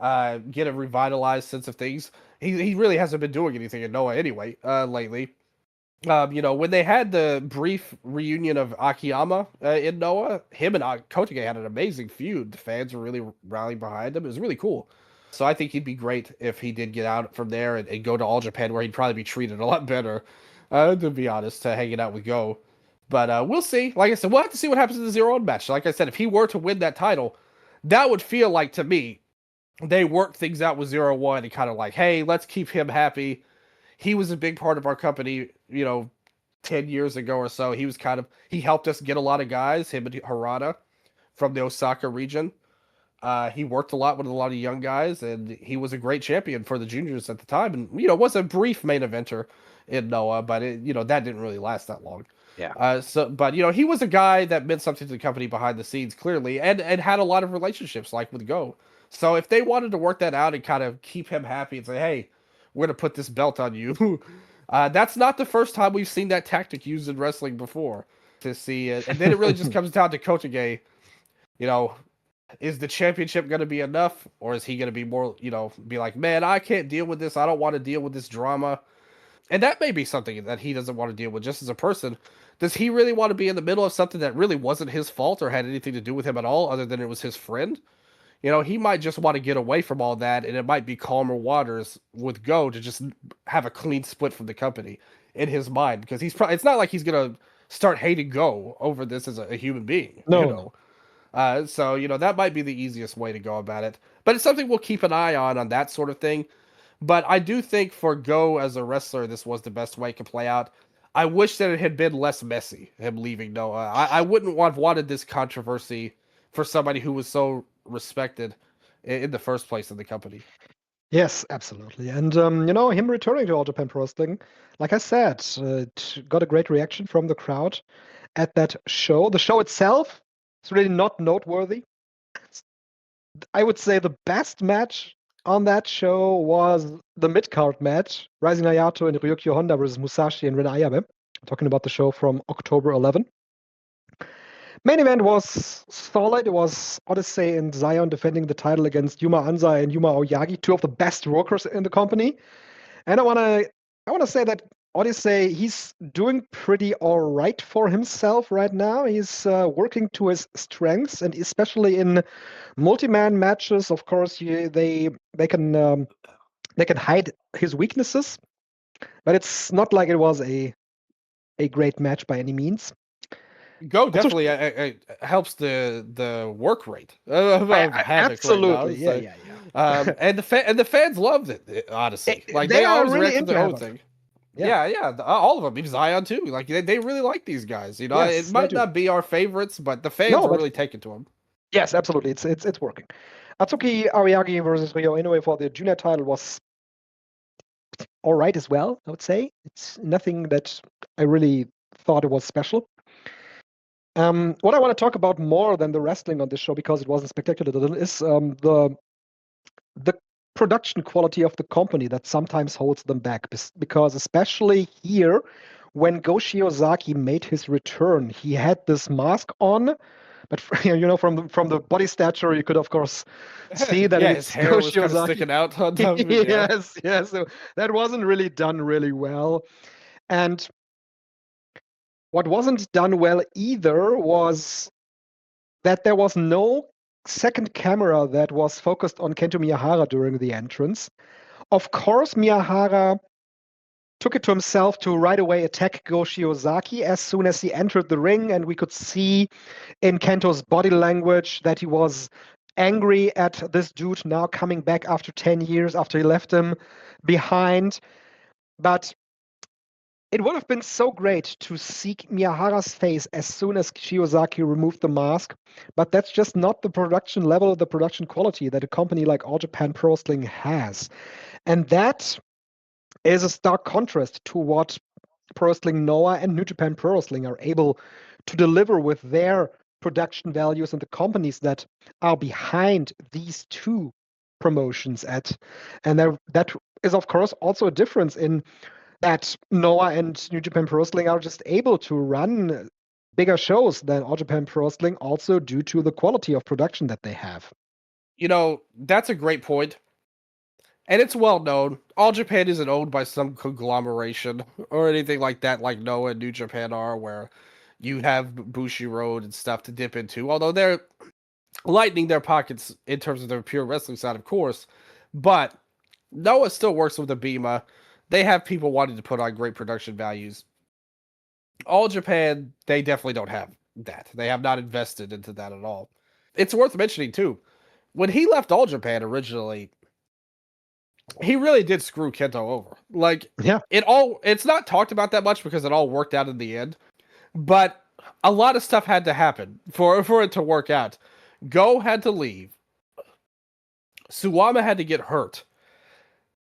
Get a revitalized sense of things. He really hasn't been doing anything in Noah anyway, lately. When they had the brief reunion of Akiyama in Noah, him and Kotoge had an amazing feud. The fans were really rallying behind him. It was really cool. So I think he'd be great if he did get out from there and go to All Japan, where he'd probably be treated a lot better, to be honest, hanging out with Go. But we'll see. Like I said, we'll have to see what happens in the 0-1 match. Like I said, if he were to win that title, that would feel like, to me, they worked things out with 0-1 and kind of like, hey, let's keep him happy. He was a big part of our company, 10 years ago or so. He helped us get a lot of guys, him and Harada, from the Osaka region. He worked a lot with a lot of young guys, and he was a great champion for the juniors at the time. And, was a brief main eventer in Noah, but that didn't really last that long. Yeah. But he was a guy that meant something to the company behind the scenes, clearly, and had a lot of relationships, like with Go. So if they wanted to work that out and kind of keep him happy and say, hey, we're going to put this belt on you, that's not the first time we've seen that tactic used in wrestling before. To see it, and then it really just comes down to Kotoge. Is the championship going to be enough, or is he going to be more, be like, man, I can't deal with this. I don't want to deal with this drama. And that may be something that he doesn't want to deal with just as a person. Does he really want to be in the middle of something that really wasn't his fault or had anything to do with him at all, other than it was his friend? He might just want to get away from all that, and it might be calmer waters with Go to just have a clean split from the company in his mind, because it's not like he's going to start hating Go over this as a human being. No. So, that might be the easiest way to go about it. But it's something we'll keep an eye on that sort of thing. But I do think for Go as a wrestler, this was the best way it could play out. I wish that it had been less messy, him leaving Noah. I wouldn't have wanted this controversy for somebody who was so respected in the first place in the company. Yes, absolutely. And, him returning to All Japan Pro Wrestling, like I said, it got a great reaction from the crowd at that show. The show itself is really not noteworthy. I would say the best match on that show was the mid-card match, Rising Hayato and Ryukyu Honda versus Musashi and Ren Ayabe. I'm talking about the show from October 11. Main event was solid. It was Odyssey and Zion defending the title against Yuma Anzai and Yuma Aoyagi, two of the best workers in the company. And I wanna say that Odyssey, he's doing pretty all right for himself right now. He's working to his strengths, and especially in multi-man matches. Of course, they can hide his weaknesses, but it's not like it was a great match by any means. Go definitely helps the work rate of HAVOC absolutely, right now, so, and the fans loved it, honestly. Like they always really react to the whole HAVOC. thing. Yeah, all of them, even Zion too. Like they really like these guys. Yes, it might not be our favorites, but the fans are really taken to them. Yes, absolutely. It's working. Atsuki Aoyagi versus Ryo Inoue for the junior title was all right as well, I would say. It's nothing that I really thought it was special. What I want to talk about more than the wrestling on this show, because it wasn't spectacular, is the production quality of the company that sometimes holds them back. Because especially here, when Go Shiozaki made his return, he had this mask on, but from the body stature, you could of course see that his hair was kind of sticking out on top of it. Yes. So that wasn't really done really well, and what wasn't done well either was that there was no second camera that was focused on Kento Miyahara during the entrance. Of course, Miyahara took it to himself to right away attack Go Shiozaki as soon as he entered the ring, and we could see in Kento's body language that he was angry at this dude now coming back after 10 years after he left him behind. But it would have been so great to see Miyahara's face as soon as Shiozaki removed the mask, but that's just not the production level, the production quality that a company like All Japan Pro Wrestling has. And that is a stark contrast to what Pro Wrestling Noah and New Japan Pro Wrestling are able to deliver with their production values and the companies that are behind these two promotions and that is of course also a difference in that Noah and New Japan Pro Wrestling are just able to run bigger shows than All Japan Pro Wrestling, also due to the quality of production that they have. That's a great point. And it's well known. All Japan isn't owned by some conglomeration or anything like that, like Noah and New Japan are, where you have Bushi Road and stuff to dip into. Although they're lightening their pockets in terms of their pure wrestling side, of course. But Noah still works with Abema. They have people wanting to put on great production values. All Japan, they definitely don't have that. They have not invested into that at all. It's worth mentioning, too. When he left All Japan originally, he really did screw Kento over. Like, Yeah. It's not talked about that much because it all worked out in the end. But a lot of stuff had to happen for it to work out. Go had to leave. Suwama had to get hurt.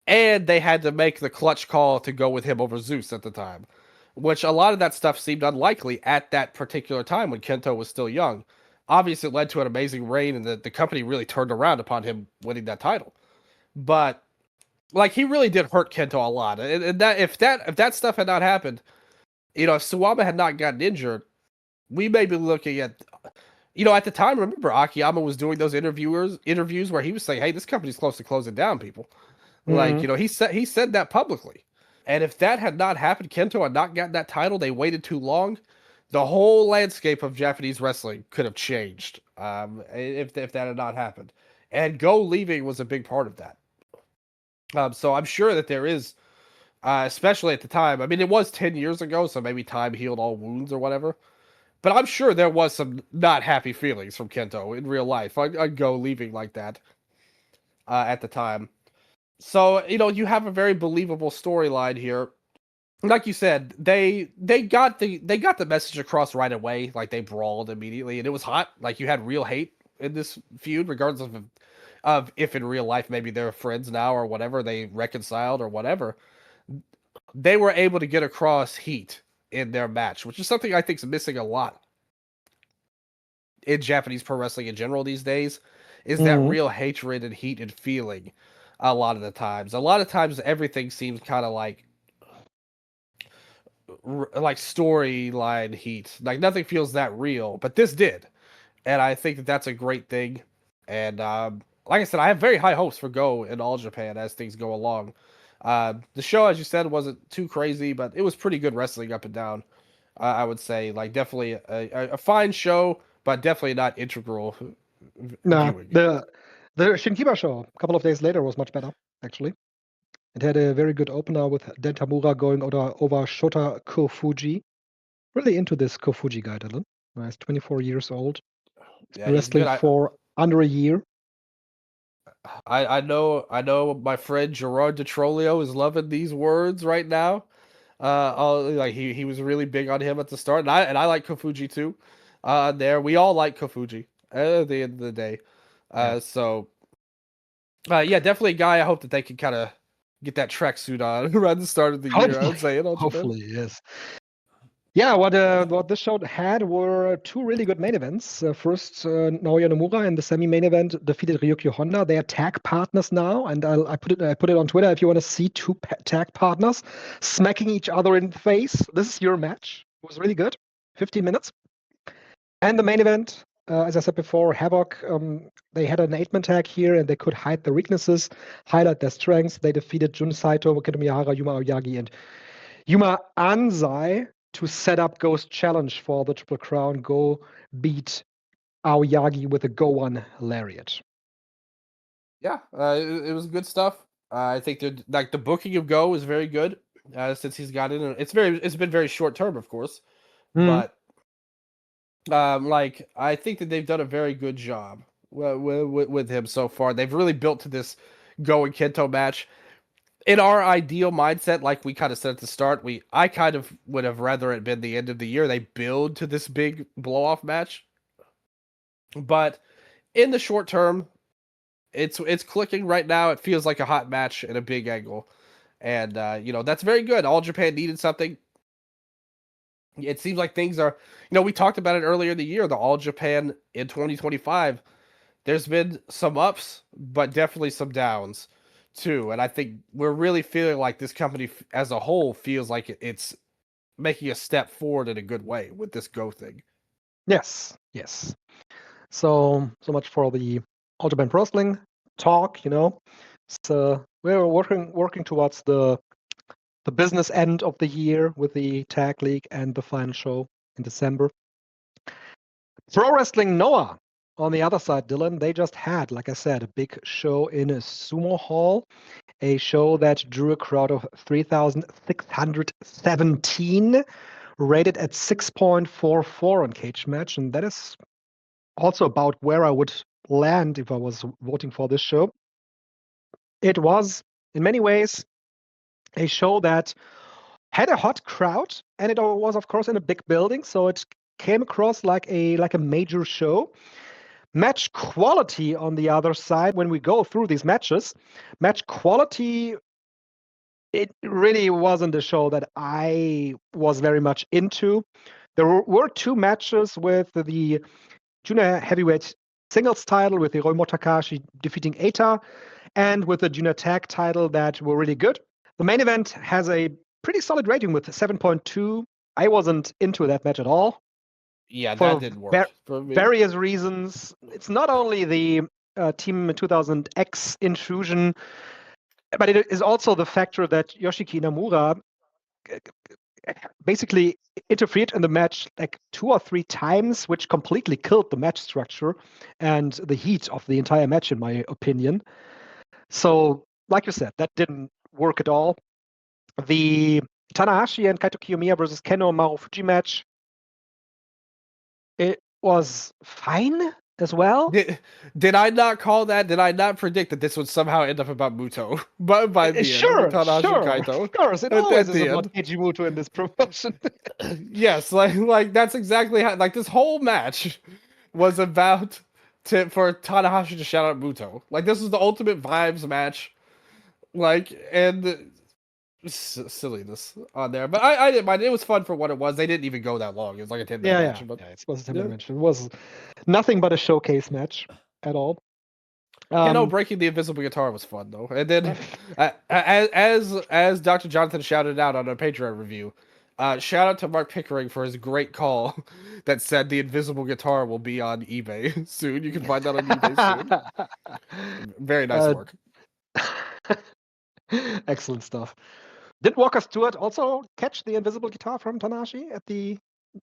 And they had to make the clutch call to go with him over Zeus at the time. Which a lot of that stuff seemed unlikely at that particular time when Kento was still young. Obviously, it led to an amazing reign, and the company really turned around upon him winning that title. But like, he really did hurt Kento a lot. And that if that stuff had not happened, if Suwama had not gotten injured, we may be looking at, at the time, remember Akiyama was doing those interviews where he was saying, hey, this company's close to closing down, people. Like, he said that publicly. And if that had not happened, Kento had not gotten that title, they waited too long, the whole landscape of Japanese wrestling could have changed if that had not happened. And Go leaving was a big part of that. So I'm sure that there is, especially at the time, I mean, it was 10 years ago, so maybe time healed all wounds or whatever. But I'm sure there was some not happy feelings from Kento in real life. I'd Go leaving like that at the time. So, you have a very believable storyline here. Like you said, they got the message across right away. Like, they brawled immediately, and it was hot. Like, you had real hate in this feud, regardless of if in real life maybe they're friends now or whatever, they reconciled or whatever. They were able to get across heat in their match, which is something I think is missing a lot in Japanese pro wrestling in general these days, is that real hatred and heat and feeling a lot of the times. A lot of times everything seems kind of like storyline heat. Like, nothing feels that real, but this did. And I think that that's a great thing. And like I said, I have very high hopes for Go in All Japan as things go along. The show, as you said, wasn't too crazy, but it was pretty good wrestling up and down. I would say, like, definitely a fine show, but definitely not integral. No, the Shinkiba show a couple of days later was much better, actually. It had a very good opener with Dentamura going over Shota Kofuji. Really into this Kofuji guy, Dylan. He's 24 years old. He's been wrestling for under a year. I know my friend Gerard DeTrolio is loving these words right now. He was really big on him at the start, and I like Kofuji too. We all like Kofuji at the end of the day. Definitely a guy. I hope that they can kind of get that tracksuit on around the start of the year. I would say hopefully, yes. Yeah, what this show had were two really good main events. First, Naoya Nomura in the semi-main event defeated Ryukyu Honda. They are tag partners now, and I put it on Twitter if you want to see two tag partners smacking each other in the face. This is your match. It was really good. 15 minutes. And the main event, as I said before, HAVOC, they had an 8-man tag here, and they could hide their weaknesses, highlight their strengths. They defeated Jun Saito, Kento Miyahara, Yuma Aoyagi, and Yuma Anzai to set up Go's challenge for the Triple Crown. Go beat Aoyagi with a Go-1 Lariat. Yeah, it was good stuff. I think the booking of Go is very good since he's got in. It's been very short term, of course, but I think that they've done a very good job with him so far. They've really built to this Go and Kento match. In our ideal mindset, like we kind of said at the start, I kind of would have rather it been the end of the year. They build to this big blow-off match. But in the short term, it's clicking right now. It feels like a hot match and a big angle. And, that's very good. All Japan needed something. It seems like things are, we talked about it earlier in the year, the All Japan in 2025. There's been some ups, but definitely some downs too. And I think we're really feeling like this company as a whole feels like it's making a step forward in a good way with this Go thing. Yes. So much for the All Japan Pro Wrestling talk. So we're working towards the business end of the year with the Tag League and the final show in December. Pro Wrestling Noah, on the other side, Dylan, they just had, like I said, a big show in a Sumo Hall, a show that drew a crowd of 3,617, rated at 6.44 on Cage Match, and that is also about where I would land if I was voting for this show. It was, in many ways, a show that had a hot crowd, and it was, of course, in a big building, so it came across like a major show. Match quality, on the other side, when we go through these matches, match quality, it really wasn't a show that I was very much into. There were two matches with the junior heavyweight singles title with Hiromu Takahashi defeating Eita, and with the junior tag title that were really good. The main event has a pretty solid rating with 7.2. I wasn't into that match at all. Yeah, that didn't work for me. Various reasons. It's not only the Team 2000X intrusion, but it is also the factor that Yoshiki Inamura basically interfered in the match like 2 or 3 times, which completely killed the match structure and the heat of the entire match, in my opinion. So, like you said, that didn't work at all. The Tanahashi and Kaito Kiyomiya versus Keno Marufuji match, it was fine as well. Did I not call that? Did I not predict that this would somehow end up about Muto? But by the sure, end, Tanahashi sure, Kaito. of course, it always is about Keiji Muto in this promotion. Yes, like that's exactly how. Like this whole match was about for Tanahashi to shout out Muto. Like this is the ultimate vibes match. Like and silliness on there, but I didn't mind. It was fun for what it was. They didn't even go that long. It was like a 10-minute match. But it was a 10-minute match. It was nothing but a showcase match at all. Keno breaking the invisible guitar was fun though, and then as Dr. Jonathan shouted out on a Patreon review, shout out to Mark Pickering for his great call that said the invisible guitar will be on eBay soon. You can find that on eBay soon. Very nice work. Excellent stuff. Did Walker Stewart also catch the invisible guitar from Tanahashi at the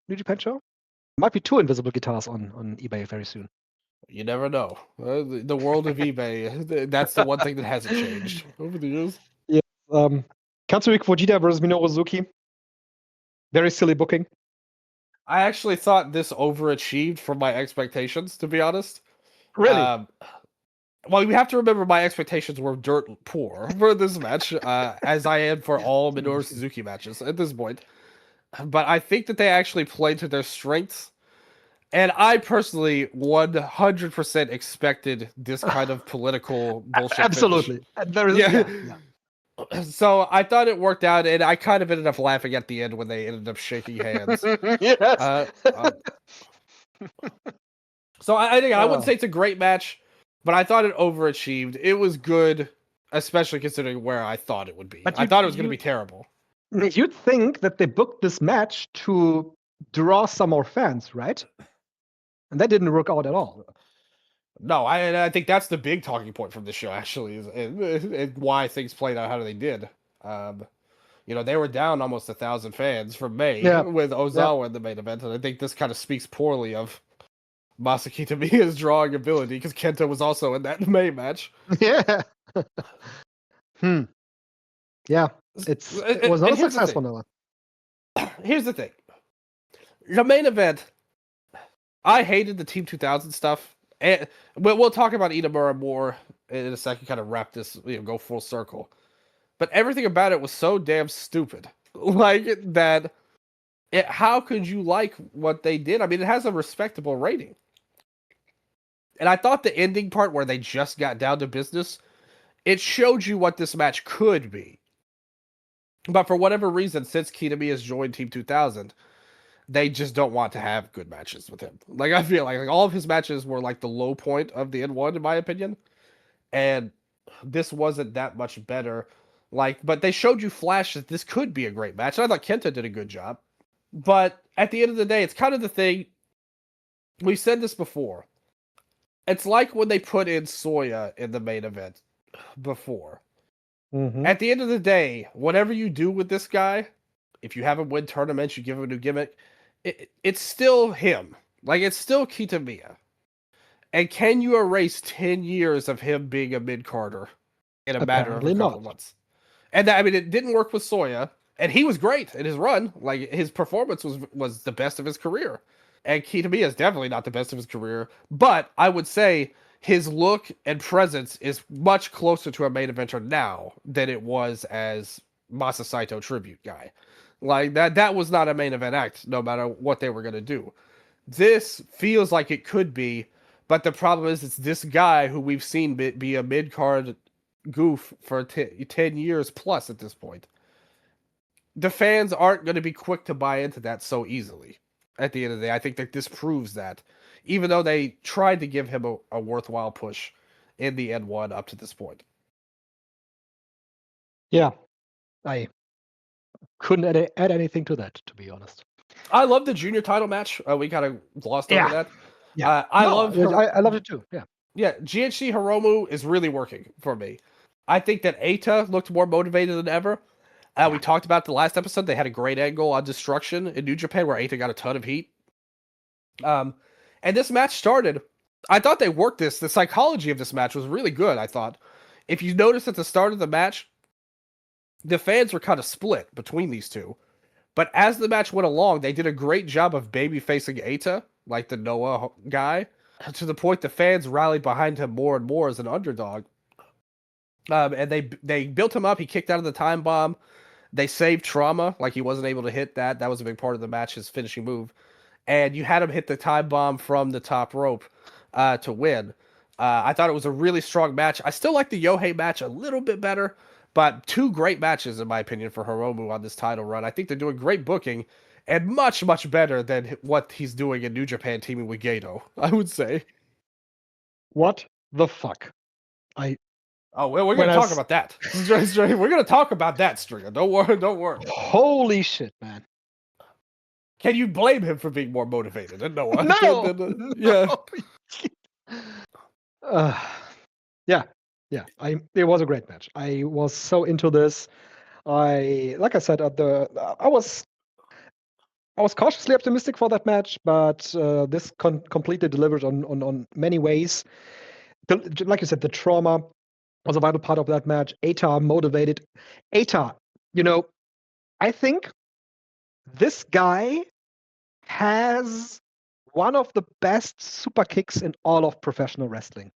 New Japan show? Might be 2 invisible guitars on eBay very soon. You never know. The world of eBay, that's the one thing that hasn't changed over the years. Yeah. Katsuhiko Fujita versus Minoru Suzuki. Very silly booking. I actually thought this overachieved from my expectations, to be honest. Really? Well, you have to remember my expectations were dirt poor for this match, as I am for all Minoru Suzuki matches at this point. But I think that they actually played to their strengths. And I personally 100% expected this kind of political bullshit. Absolutely. There is, yeah. So I thought it worked out, and I kind of ended up laughing at the end when they ended up shaking hands. Yes. So I think I wouldn't say it's a great match, but I thought it overachieved. It was good, especially considering where I thought it would be. I thought it was going to be terrible. You'd think that they booked this match to draw some more fans, right? And that didn't work out at all. No, I think that's the big talking point from this show, actually, is why things played out how they did. They were down almost 1,000 fans from May with Ozawa in the main event, and I think this kind of speaks poorly of Masaki Tamiya's drawing ability, because Kenta was also in that May match. Yeah. Yeah, it was not successful, Noah. Here's the thing. The main event, I hated the Team 2000 stuff. And we'll talk about Inamura more in a second, kind of wrap this, go full circle. But everything about it was so damn stupid. Like that, how could you like what they did? I mean, it has a respectable rating. And I thought the ending part where they just got down to business, it showed you what this match could be. But for whatever reason, since Kitamiya's joined Team 2000, they just don't want to have good matches with him. Like, I feel like all of his matches were like the low point of the N1, in my opinion. And this wasn't that much better. Like, but they showed you flashes that this could be a great match. And I thought Kenta did a good job. But at the end of the day, it's kind of the thing. We've said this before. It's like when they put in Soya in the main event before. Mm-hmm. At the end of the day, whatever you do with this guy, if you have him win tournaments, you give him a new gimmick, it's still him. Like, it's still Kitamiya. And can you erase 10 years of him being a mid-carder in a matter of a couple of months? And that, I mean, it didn't work with Soya, and he was great in his run. Like, his performance was the best of his career. And Kitamiya is definitely not the best of his career, but I would say his look and presence is much closer to a main eventer now than it was as Masa Saito tribute guy. Like, that was not a main event act, no matter what they were going to do. This feels like it could be, but the problem is it's this guy who we've seen be a mid-card goof for 10 years plus at this point. The fans aren't going to be quick to buy into that so easily. At the end of the day, I think that this proves that, even though they tried to give him a worthwhile push in the N1 up to this point. Yeah, I couldn't add anything to that, to be honest. I love the junior title match. We kind of glossed over that. Yeah, I loved it too. Yeah, GHC Hiromu is really working for me. I think that Eita looked more motivated than ever. We talked about the last episode. They had a great angle on Destruction in New Japan where Eita got a ton of heat. And this match started. I thought they worked this. The psychology of this match was really good, I thought. If you notice at the start of the match, the fans were kind of split between these two. But as the match went along, they did a great job of baby-facing Eita, like the NOAH guy, to the point the fans rallied behind him more and more as an underdog. And they built him up. He kicked out of the time bomb. They saved Trauma, like he wasn't able to hit that. That was a big part of the match, his finishing move. And you had him hit the time bomb from the top rope to win. I thought it was a really strong match. I still like the Yohei match a little bit better, but two great matches, in my opinion, for Hiromu on this title run. I think they're doing great booking and much, much better than what he's doing in New Japan teaming with Gato, I would say. What the fuck? Oh, well, we're going to talk about that. We're going to talk about that, Strigga. Don't worry. Holy shit, man. Can you blame him for being more motivated than Noah? No! Yeah. Yeah. It was a great match. I was so into this. Like I said, I was cautiously optimistic for that match, but this completely delivered on many ways. Like you said, the trauma was a vital part of that match. Eita motivated. Eita, I think this guy has one of the best super kicks in all of professional wrestling.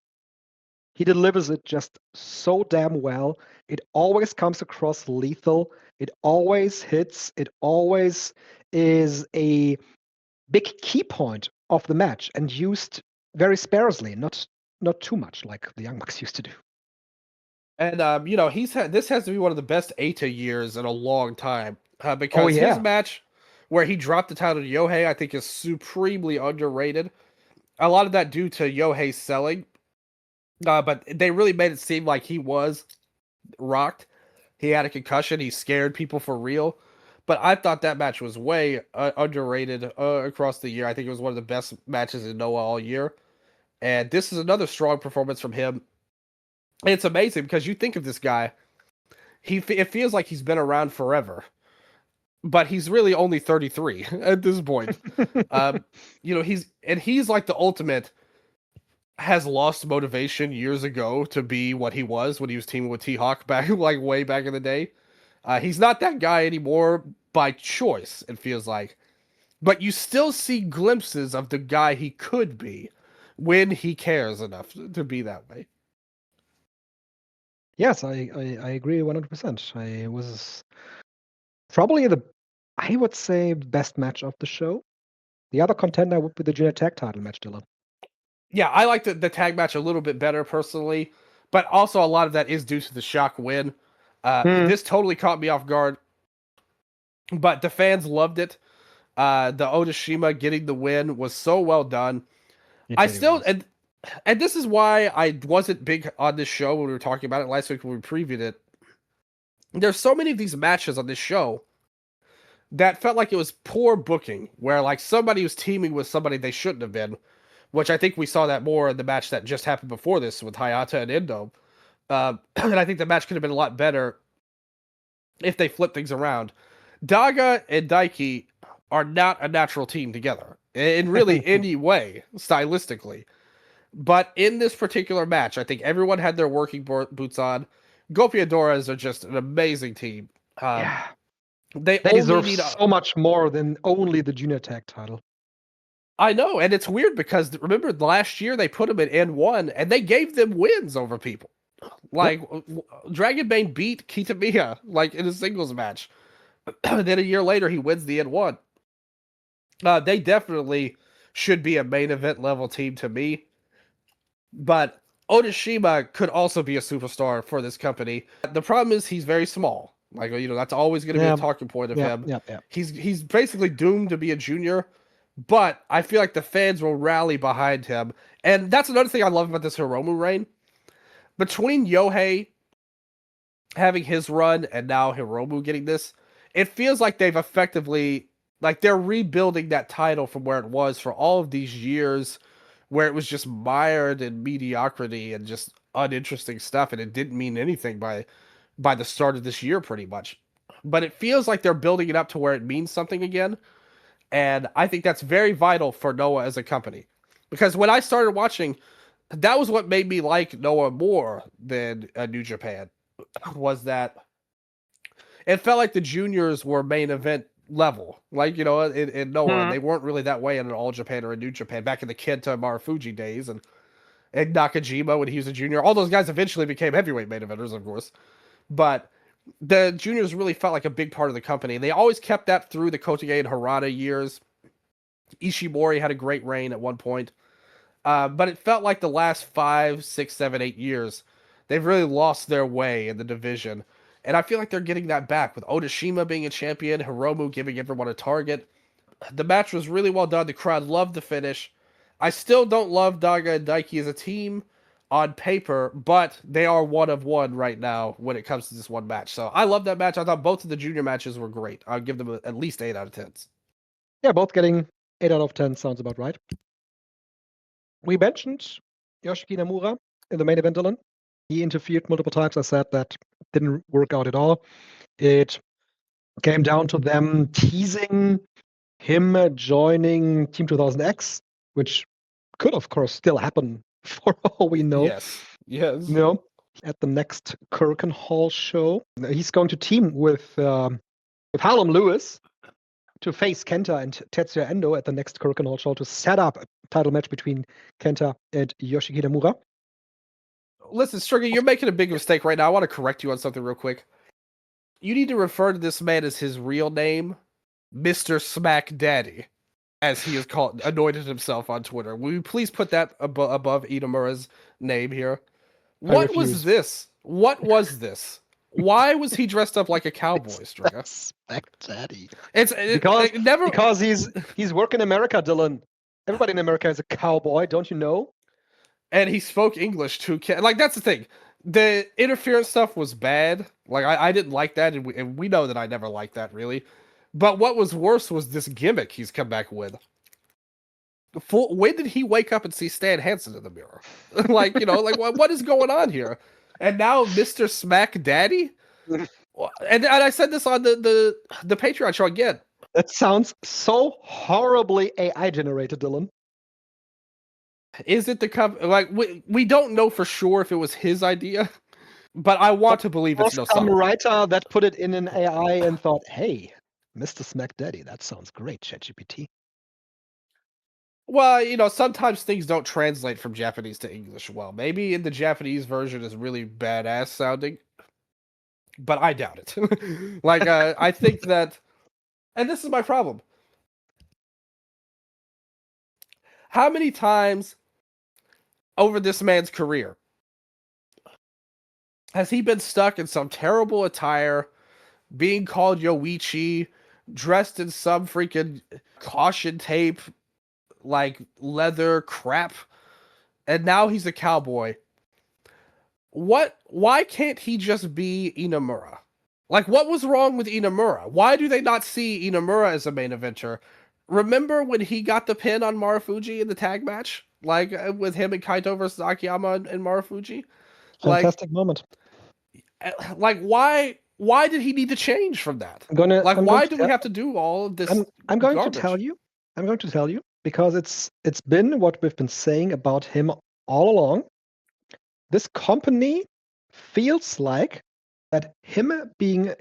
He delivers it just so damn well. It always comes across lethal. It always hits. It always is a big key point of the match and used very sparsely, not too much like the Young Bucks used to do. And this has to be one of the best Eita years in a long time because his match where he dropped the title to Yohei, I think, is supremely underrated. A lot of that due to Yohei's selling, but they really made it seem like he was rocked. He had a concussion. He scared people for real. But I thought that match was way underrated across the year. I think it was one of the best matches in NOAH all year. And this is another strong performance from him. And it's amazing because you think of this guy, it feels like he's been around forever, but he's really only 33 at this point. He's like the ultimate has lost motivation years ago to be what he was when he was teaming with T-Hawk back, like way back in the day. He's not that guy anymore by choice, it feels like, but you still see glimpses of the guy he could be when he cares enough to be that way. Yes, I agree 100%. It was probably I would say, best match of the show. The other contender would be the junior tag title match, Dylan. Yeah, I like the tag match a little bit better personally, but also a lot of that is due to the shock win. This totally caught me off guard. but the fans loved it. The Onishima getting the win was so well done. I still and this is why I wasn't big on this show when we were talking about it last week when we previewed it. There's so many of these matches on this show that felt like it was poor booking, where like somebody was teaming with somebody they shouldn't have been, which I think we saw that more in the match that just happened before this with Hayata and Endo. And I think the match could have been a lot better if they flipped things around. Daga and Daiki are not a natural team together in really any way, stylistically. But in this particular match, I think everyone had their working boots on. Gopi Adoras are just an amazing team. They deserve so much more than only the junior tag title. I know, and it's weird because remember last year they put them at N1 and they gave them wins over people. Like Dragon Bane beat Kitamiya like in a singles match. Then a year later he wins the N1. They definitely should be a main event level team to me. But Onishima could also be a superstar for this company. The problem is he's very small. Like, you know, that's always going to be a talking point of him. He's basically doomed to be a junior, but I feel like the fans will rally behind him. And that's another thing I love about this Hiromu reign. Between Yohei having his run and now Hiromu getting this, it feels like they've effectively, like they're rebuilding that title from where it was for all of these years where it was just mired in mediocrity and just uninteresting stuff, and it didn't mean anything by the start of this year, pretty much. But it feels like they're building it up to where it means something again, and I think that's very vital for Noah as a company. Because when I started watching, that was what made me like Noah more than New Japan, was that it felt like the juniors were main event level, like, you know, in Noah, and they weren't really that way in an All Japan or a New Japan back in the Kenta Marufuji days, and Nakajima when he was a junior. All those guys eventually became heavyweight main eventers, of course, but the juniors really felt like a big part of the company. They always kept that through the Kotoge and Harada years. Ishimori had a great reign at one point, but it felt like the last 5, 6, 7, 8 years, they've really lost their way in the division. And I feel like they're getting that back with Onishima being a champion, Hiromu giving everyone a target. The match was really well done. The crowd loved the finish. I still don't love Daga and Daiki as a team on paper, but they are one of one right now when it comes to this one match. So I love that match. I thought both of the junior matches were great. I'll give them at least 8 out of 10s. Yeah, both getting 8 out of 10 sounds about right. We mentioned Yoshiki Namura in the main event, Dylan. He interfered multiple times. I said that didn't work out at all. It came down to them teasing him joining Team 2000X, which could, of course, still happen for all we know. Yes. You know, at the next Kurken Hall show, he's going to team with Harlem Lewis to face Kenta and Tetsuya Endo at the next Kurken Hall show to set up a title match between Kenta and Yoshiki Namura. Listen, Strigga, you're making a big mistake right now. I want to correct you on something real quick. You need to refer to this man as his real name, Mr. Smack Daddy, as he is called, anointed himself on Twitter. Will you please put that above Itamura's name here? What was this? What was this? Why was he dressed up like a cowboy, Strigga? Smack Daddy. Because he's working in America, Dylan. Everybody in America is a cowboy, don't you know? And he spoke English too. Like, that's the thing. The interference stuff was bad. Like, I didn't like that, and we know that I never liked that, really. But what was worse was this gimmick he's come back with. When did he wake up and see Stan Hansen in the mirror? Like, you know, like, what is going on here? And now Mr. Smack Daddy? And I said this on the Patreon show again. That sounds so horribly AI-generated, Dylan. Is it we don't know for sure if it was his idea, but I want to believe it's some writer that put it in an AI and thought, hey, Mr. Smack Daddy, that sounds great, ChatGPT. Well, you know, sometimes things don't translate from Japanese to English well. Maybe in the Japanese version is really badass sounding, but I doubt it. Like, I think that, and this is my problem. How many times over this man's career has he been stuck in some terrible attire, being called Yoichi, dressed in some freaking caution tape, like leather crap, and now he's a cowboy. Why can't he just be Inamura? Like, what was wrong with Inamura? Why do they not see Inamura as a main eventer? Remember when he got the pin on Marufuji in the tag match? Like, with him and Kaito versus Akiyama and Marufuji? Fantastic moment. Like, why did he need to change from that? Why do we have to do all of this? I'm going garbage? to tell you. I'm going to tell you because it's been what we've been saying about him all along. This company feels like that him being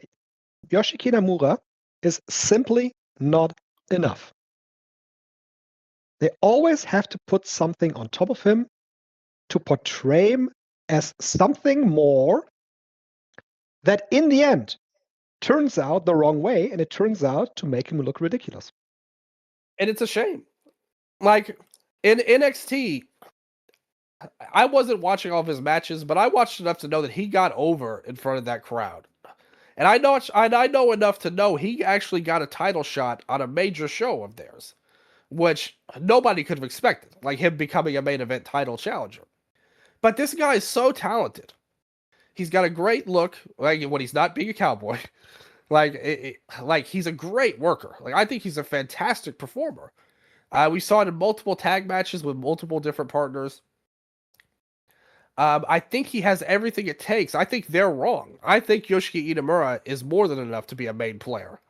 Yoshiki Inamura is simply not enough. They always have to put something on top of him to portray him as something more that in the end turns out the wrong way, and it turns out to make him look ridiculous. And it's a shame. Like, in NXT, I wasn't watching all of his matches, but I watched enough to know that he got over in front of that crowd. And I know enough to know he actually got a title shot on a major show of theirs, which nobody could have expected, like him becoming a main event title challenger. But this guy is so talented. He's got a great look, like when he's not being a cowboy. Like he's a great worker. Like, I think he's a fantastic performer. We saw it in multiple tag matches with multiple different partners. I think he has everything it takes. I think they're wrong. I think Yoshiki Inamura is more than enough to be a main player.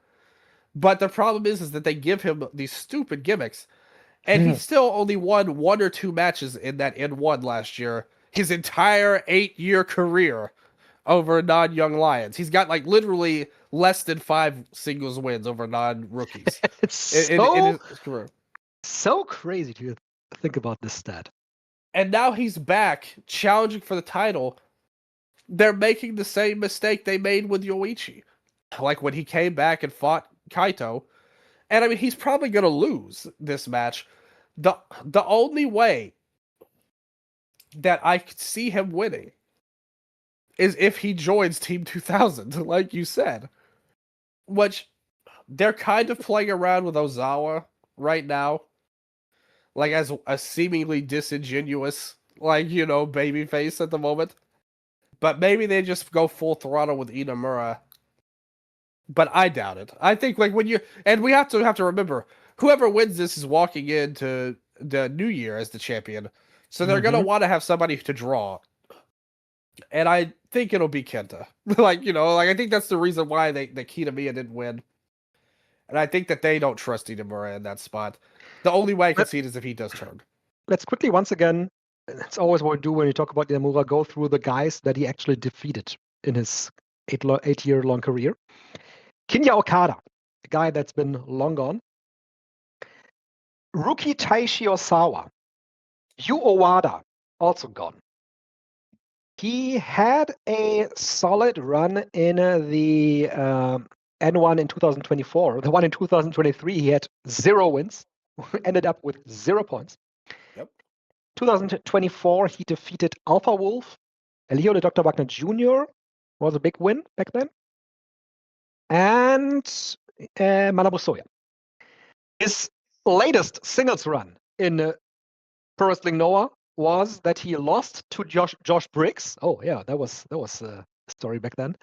But the problem is that they give him these stupid gimmicks, and he still only won 1 or 2 matches in that N1 last year. His entire 8-year career over non-young lions. He's got like literally less than 5 singles wins over non-rookies. It's in his career. So crazy to think about this stat. And now he's back challenging for the title. They're making the same mistake they made with Yoichi. Like when he came back and fought Kaito. And I mean, he's probably going to lose this match. The only way that I could see him winning is if he joins Team 2000, like you said. Which they're kind of playing around with Ozawa right now. Like as a seemingly disingenuous, like, you know, babyface at the moment. But maybe they just go full throttle with Inamura. But I doubt it. I think like when you, and we have to remember, whoever wins this is walking into the new year as the champion. So they're going to want to have somebody to draw. And I think it'll be Kenta. Like, you know, like I think that's the reason why they Kitamiya didn't win. And I think that they don't trust Inamura in that spot. The only way I can see it is if he does turn. Let's quickly, once again, that's always what we do when you talk about Inamura, go through the guys that he actually defeated in his 8-year-long career. Kinya Okada, a guy that's been long gone. Rookie Taishi Osawa. Yu Owada, also gone. He had a solid run in the N1 in 2024. The one in 2023, he had 0 wins, ended up with 0 points. Yep. 2024, he defeated Alpha Wolf. Leo the Dr. Wagner Jr. was a big win back then. And Manabu Soya. His latest singles run in Pro Wrestling Noah was that he lost to Josh Briggs. Oh yeah, that was a story back then.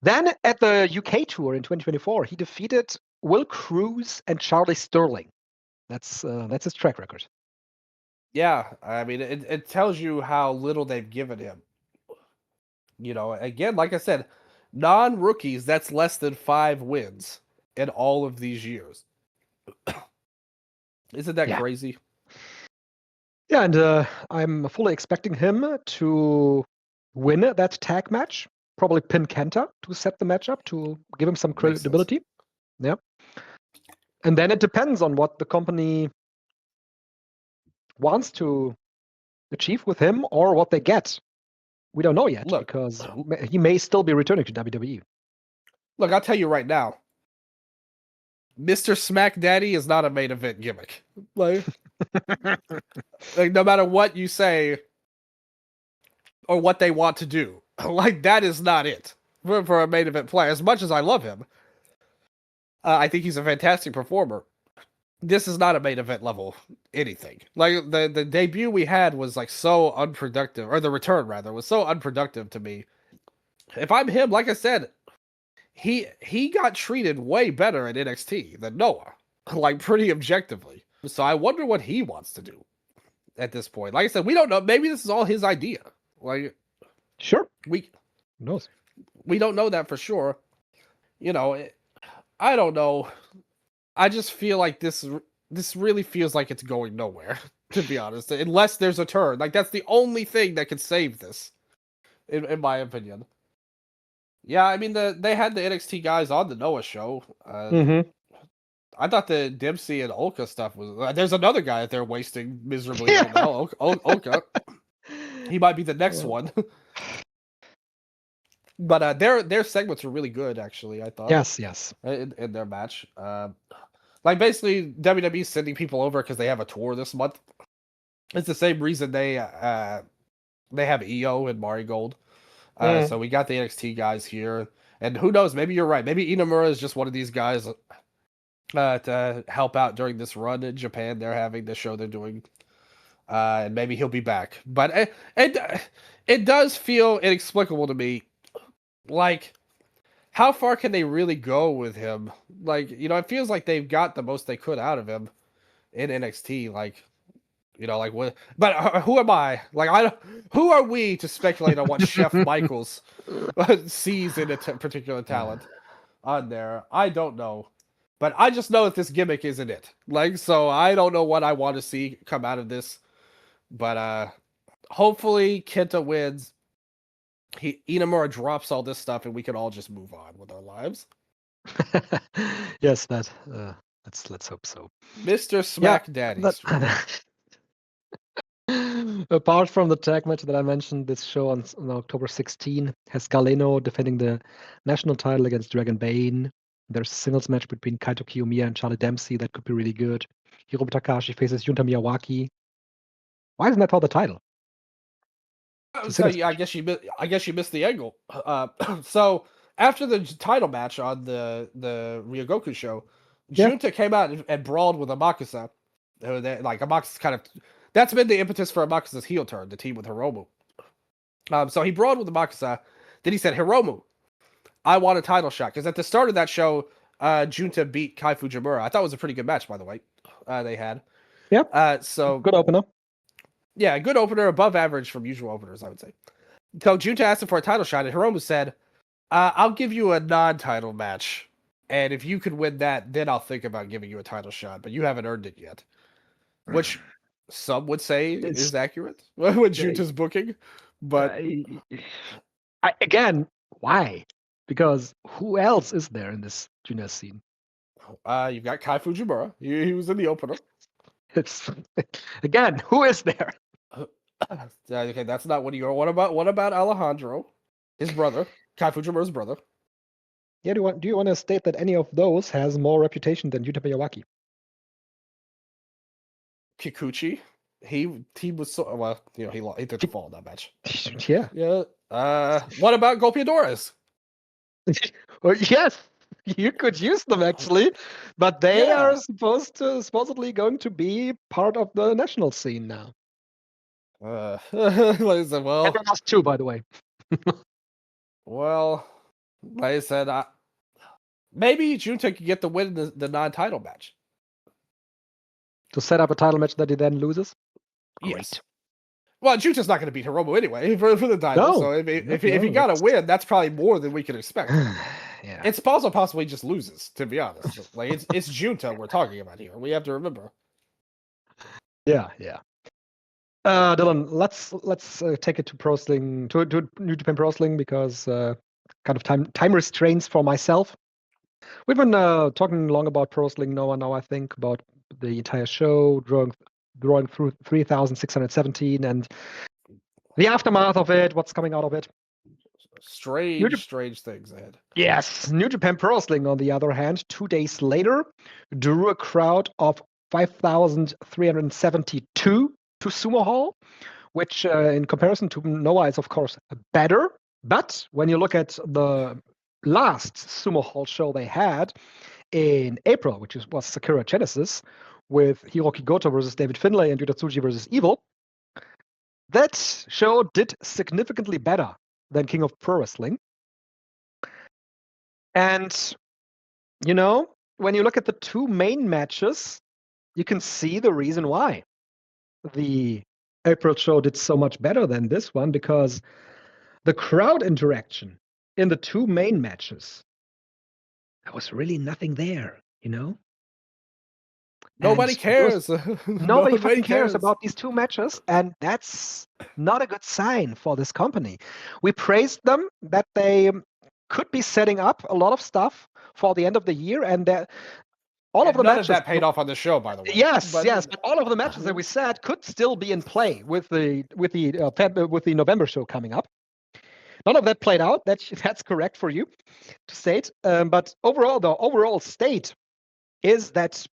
Then at the UK tour in 2024, he defeated Will Cruz and Charlie Sterling. That's his track record. Yeah, I mean, it tells you how little they've given him. You know, again, like I said, non-rookies, that's less than 5 wins in all of these years. Isn't that crazy? Yeah, and I'm fully expecting him to win that tag match. Probably pin Kenta to set the match up, to give him some credibility. Yeah. And then it depends on what the company wants to achieve with him or what they get. We don't know yet, because he may still be returning to WWE. Look, I'll tell you right now, Mr. Smack Daddy is not a main event gimmick. Like no matter what you say or what they want to do, like that is not it for a main event player. As much as I love him, I think he's a fantastic performer. This is not a main event level anything. Like the debut we had was like so unproductive, or the return rather was so unproductive to me. If I'm him, like I said, he got treated way better at NXT than Noah, like pretty objectively. So I wonder what he wants to do at this point. Like I said, we don't know. Maybe this is all his idea. Like, sure, who knows? We don't know that for sure. You know, I don't know. I just feel like this really feels like it's going nowhere, to be honest. Unless there's a turn. Like, that's the only thing that could save this, in my opinion. Yeah, I mean, they had the NXT guys on the Noah show. I thought the Dempsey and Olka stuff was... there's another guy that they're wasting miserably right now. Olka. He might be the next one. But their segments were really good, actually, I thought. Yes. In their match. Like, basically, WWE's sending people over because they have a tour this month. It's the same reason they have EO and Marigold. So we got the NXT guys here. And who knows, maybe you're right. Maybe Inamura is just one of these guys to help out during this run in Japan they're having, the show they're doing. And maybe he'll be back. But it does feel inexplicable to me. Like, how far can they really go with him? Like, you know, it feels like they've got the most they could out of him in NXT. Like, you know, like what? But who am I? Like, who are we to speculate on what Chef Michaels sees in a particular talent on there? I don't know. But I just know that this gimmick isn't it. Like, so I don't know what I want to see come out of this. But hopefully Kenta wins. Inamura drops all this stuff and we can all just move on with our lives. Yes, let's hope so. Mr. Smack Daddy. Apart from the tag match that I mentioned, this show on October 16 has Galeno defending the national title against Dragon Bane. There's a singles match between Kaito Kiyomiya and Charlie Dempsey that could be really good. Hiromu Takahashi faces Yunta Miyawaki. Why isn't that for the title? So yeah, I guess you missed the angle. So after the title match on the Ryogoku show, Junta came out and brawled with Amakusa. Like, Amakusa's kind of... That's been the impetus for Amakusa's heel turn, the team with Hiromu. So he brawled with Amakusa. Then he said, Hiromu, I want a title shot. Because at the start of that show, Junta beat Kai Fujimura. I thought it was a pretty good match, by the way. They had. Yep. So good opener. Yeah, good opener, above average from usual openers, I would say. So Junta asked him for a title shot, and Hiromu said, I'll give you a non-title match. And if you could win that, then I'll think about giving you a title shot. But you haven't earned it yet. Which some would say is accurate with Junta's booking. But again, why? Because who else is there in this junior scene? You've got Kai Fujimura. He was in the opener. Again, who is there? Okay, that's not what you are. What about Alejandro, his brother, Kai Fujimura's brother? Yeah, do you want to state that any of those has more reputation than Yuta Miyawaki? Kikuchi, he was so well. You know, he took the fall in that match. Yeah. What about Golpeadores? Well, yes, you could use them actually, but they are supposedly going to be part of the national scene now. Well, and the last two, by the way. Well, like I said, maybe Junta could get the win in the non-title match. To set up a title match that he then loses? Yes. Great. Well, Junta's not going to beat Hiromu anyway for the title. No. So if he got a win, that's probably more than we could expect. Yeah. It's also possible he just loses, to be honest. Like, it's Junta we're talking about here. We have to remember. Yeah. Dylan, let's take it to pro wrestling, to New Japan Pro Wrestling, because kind of time restraints for myself. We've been talking long about pro wrestling now, I think, about the entire show, drawing through 3,617 and the aftermath of it, what's coming out of it. Strange things ahead. Yes. New Japan Pro Wrestling, on the other hand, 2 days later, drew a crowd of 5,372 to Sumo Hall, which in comparison to Noah is, of course, better. But when you look at the last Sumo Hall show they had, in April, which was Sakura Genesis, with Hiroki Goto versus David Finlay and It Tsuji versus Evil, that show did significantly better than King of Pro Wrestling. And, you know, when you look at the two main matches, you can see the reason why the April show did so much better than this one, because the crowd interaction in the two main matches, there was really nothing there, you know? Nobody cares. Nobody fucking cares about these two matches, and that's not a good sign for this company. We praised them that they could be setting up a lot of stuff for the end of the year, and all of the none matches of that paid off on the show, by the way. Yes, but all of the matches that we said could still be in play with the November show coming up. None of that played out. That's correct for you to state. But overall, the overall state is that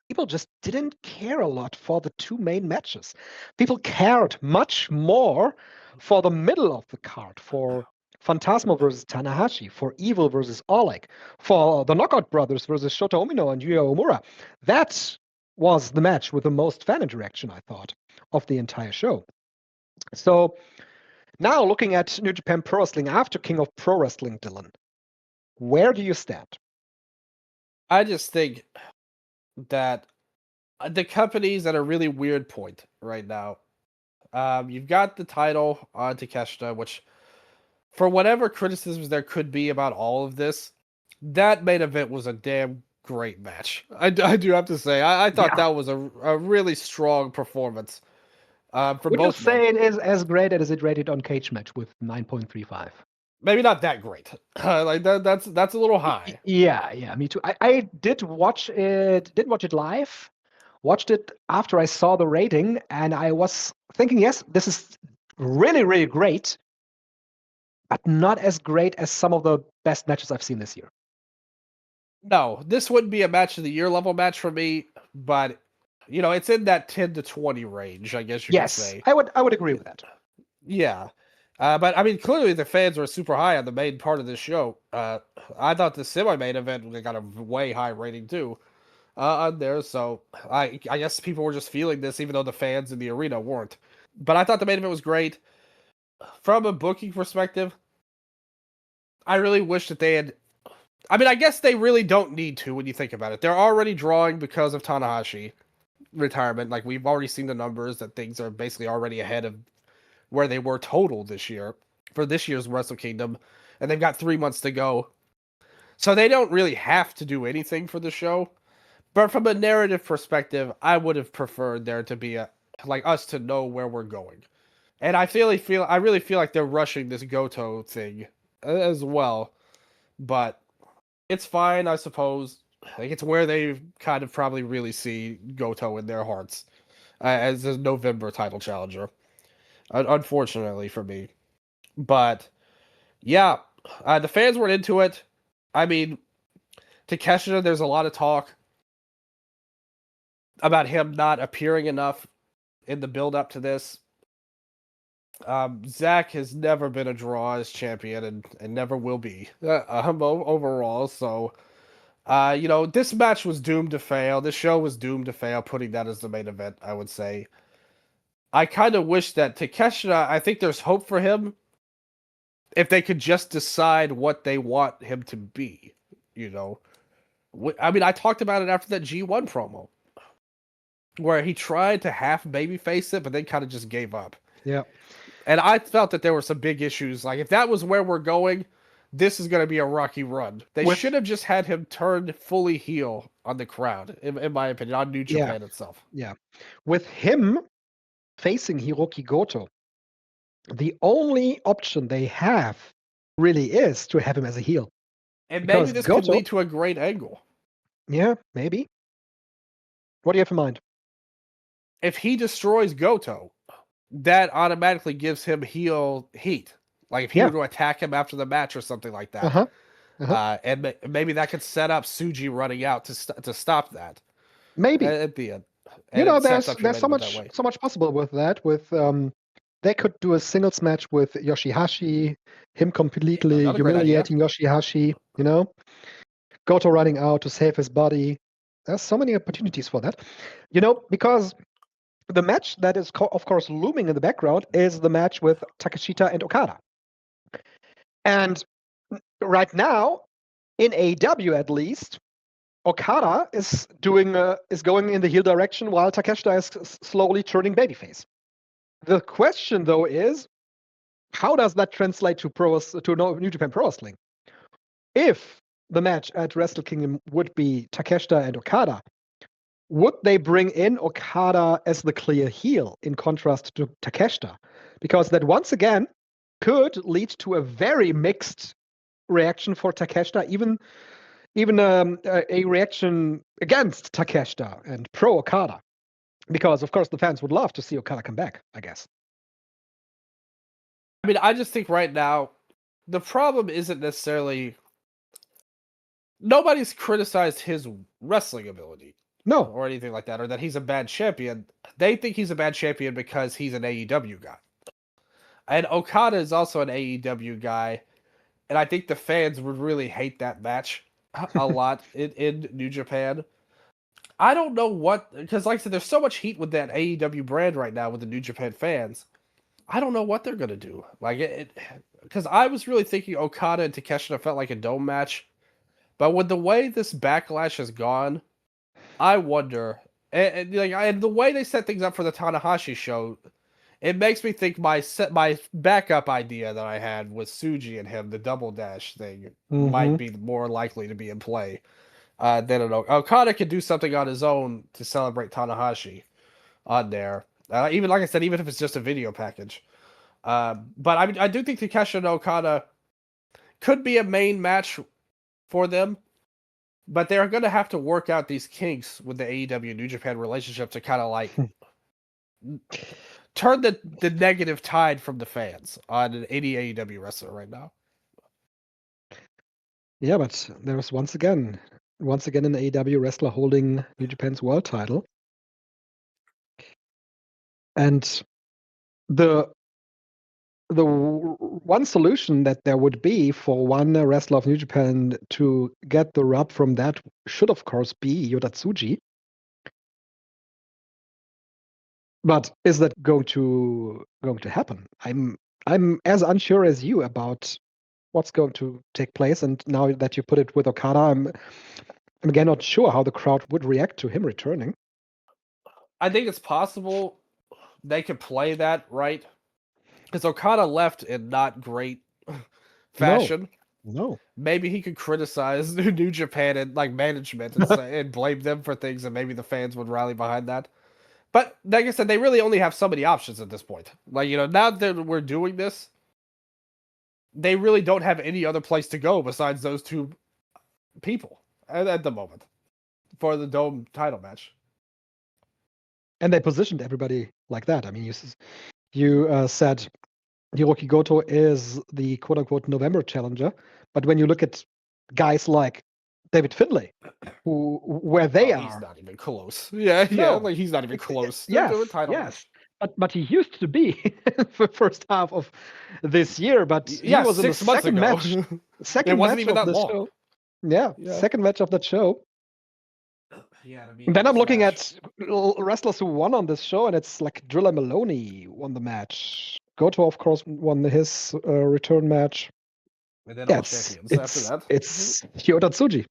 people just didn't care a lot for the two main matches. People cared much more for the middle of the card, for Phantasmo versus Tanahashi, for Evil versus Oleg, for the Knockout Brothers versus Shota Umino and Yuya Omura. That was the match with the most fan interaction, I thought, of the entire show. So now looking at New Japan Pro Wrestling after King of Pro Wrestling, Dylan, where do you stand? I just think that the company's at a really weird point right now. You've got the title on Takeshita, which, for whatever criticisms there could be about all of this, that main event was a damn great match. I do have to say, I thought that was a really strong performance. For Would both you say it is as great as it rated on Cage Match with 9.35? Maybe not that great. Like that's a little high. Yeah, me too. I did watch it. Didn't watch it live. Watched it after I saw the rating, and I was thinking, yes, this is really, really great, but not as great as some of the best matches I've seen this year. No, this wouldn't be a match of the year level match for me, but you know, it's in that 10 to 20 range, I guess you could say. I would agree with that. Yeah. But I mean, clearly the fans were super high on the main part of this show. I thought the semi-main event got a way high rating too on there. So I guess people were just feeling this, even though the fans in the arena weren't. But I thought the main event was great. From a booking perspective, I really wish that they had. I mean, I guess they really don't need to when you think about it. They're already drawing because of Tanahashi retirement. Like, we've already seen the numbers that things are basically already ahead of where they were total this year for this year's Wrestle Kingdom, and they've got 3 months to go. So they don't really have to do anything for the show. But from a narrative perspective, I would have preferred there to be us to know where we're going. And I really feel like they're rushing this Goto thing as well. But it's fine, I suppose. Like, it's where they kind of probably really see Goto in their hearts as a November title challenger. Unfortunately for me. But yeah, the fans weren't into it. I mean, Takeshita, there's a lot of talk about him not appearing enough in the build up to this. Zach has never been a draw as champion and never will be overall. So, you know, this match was doomed to fail. This show was doomed to fail, putting that as the main event, I would say. I kind of wish that Takeshita, I think there's hope for him if they could just decide what they want him to be, you know. I mean, I talked about it after that G1 promo, where he tried to half babyface it, but then kind of just gave up. Yeah. And I felt that there were some big issues. Like, if that was where we're going, this is going to be a rocky run. They should have just had him turn fully heel on the crowd, in my opinion, on New Japan itself. Yeah. With him facing Hiroki Goto, the only option they have really is to have him as a heel. And maybe this could lead to a great angle. Yeah, maybe. What do you have in mind? If he destroys Goto, that automatically gives him heel heat. Like, if he were to attack him after the match or something like that. And maybe that could set up Tsuji running out to stop that. Maybe. At the end. You know, there's so much possible with that. With they could do a singles match with Yoshihashi, him completely humiliating Yoshihashi, you know. Goto running out to save his body. There's so many opportunities for that. Because the match that is, of course, looming in the background is the match with Takeshita and Okada. And right now, in AEW at least, Okada is going in the heel direction while Takeshita is slowly turning babyface. The question, though, is how does that translate to New Japan Pro Wrestling? If the match at Wrestle Kingdom would be Takeshita and Okada, would they bring in Okada as the clear heel in contrast to Takeshita? Because that once again could lead to a very mixed reaction for Takeshita, even a reaction against Takeshita and pro Okada. Because, of course, the fans would love to see Okada come back, I guess. I mean, I just think right now, the problem isn't necessarily... Nobody's criticized his wrestling ability. No. Or anything like that, or that he's a bad champion. They think he's a bad champion because he's an AEW guy. And Okada is also an AEW guy. And I think the fans would really hate that match a lot in New Japan. I don't know what... Because like I said, there's so much heat with that AEW brand right now with the New Japan fans. I don't know what they're going to do. Because I was really thinking Okada and Takeshita felt like a dome match. But with the way this backlash has gone, I wonder... And the way they set things up for the Tanahashi show... It makes me think my backup idea that I had with Tsuji and him, the double dash thing, might be more likely to be in play than Okada could do something on his own to celebrate Tanahashi on there. Even like I said, even if it's just a video package. But I do think Takeshita and Okada could be a main match for them, but they're going to have to work out these kinks with the AEW New Japan relationship to kind of like turn the negative tide from the fans on any AEW wrestler right now. Yeah, but there was once again an AEW wrestler holding New Japan's world title. And the one solution that there would be for one wrestler of New Japan to get the rub from that should, of course, be It Tsuji. But is that going to happen? I'm as unsure as you about what's going to take place. And now that you put it with Okada, I'm again not sure how the crowd would react to him returning. I think it's possible they could play that right, because Okada left in not great fashion. No. Maybe he could criticize New Japan and management and blame them for things, and maybe the fans would rally behind that. But like I said, they really only have so many options at this point. Now that we're doing this, they really don't have any other place to go besides those two people at the moment for the Dome title match. And they positioned everybody like that. I mean, you said Hiroki Goto is the quote-unquote November challenger, but when you look at guys like David Finlay, where they are, he's not even close. Yeah, he's not even close. Yes. But he used to be for the first half of this year. But he was in the second match. Second match of the show. Yeah, second match of that show. Yeah. Then I'm looking at wrestlers who won on this show, and it's like Drilla Maloney won the match. Goto, of course, won his return match. And then all champions after that. It's It Tsuji.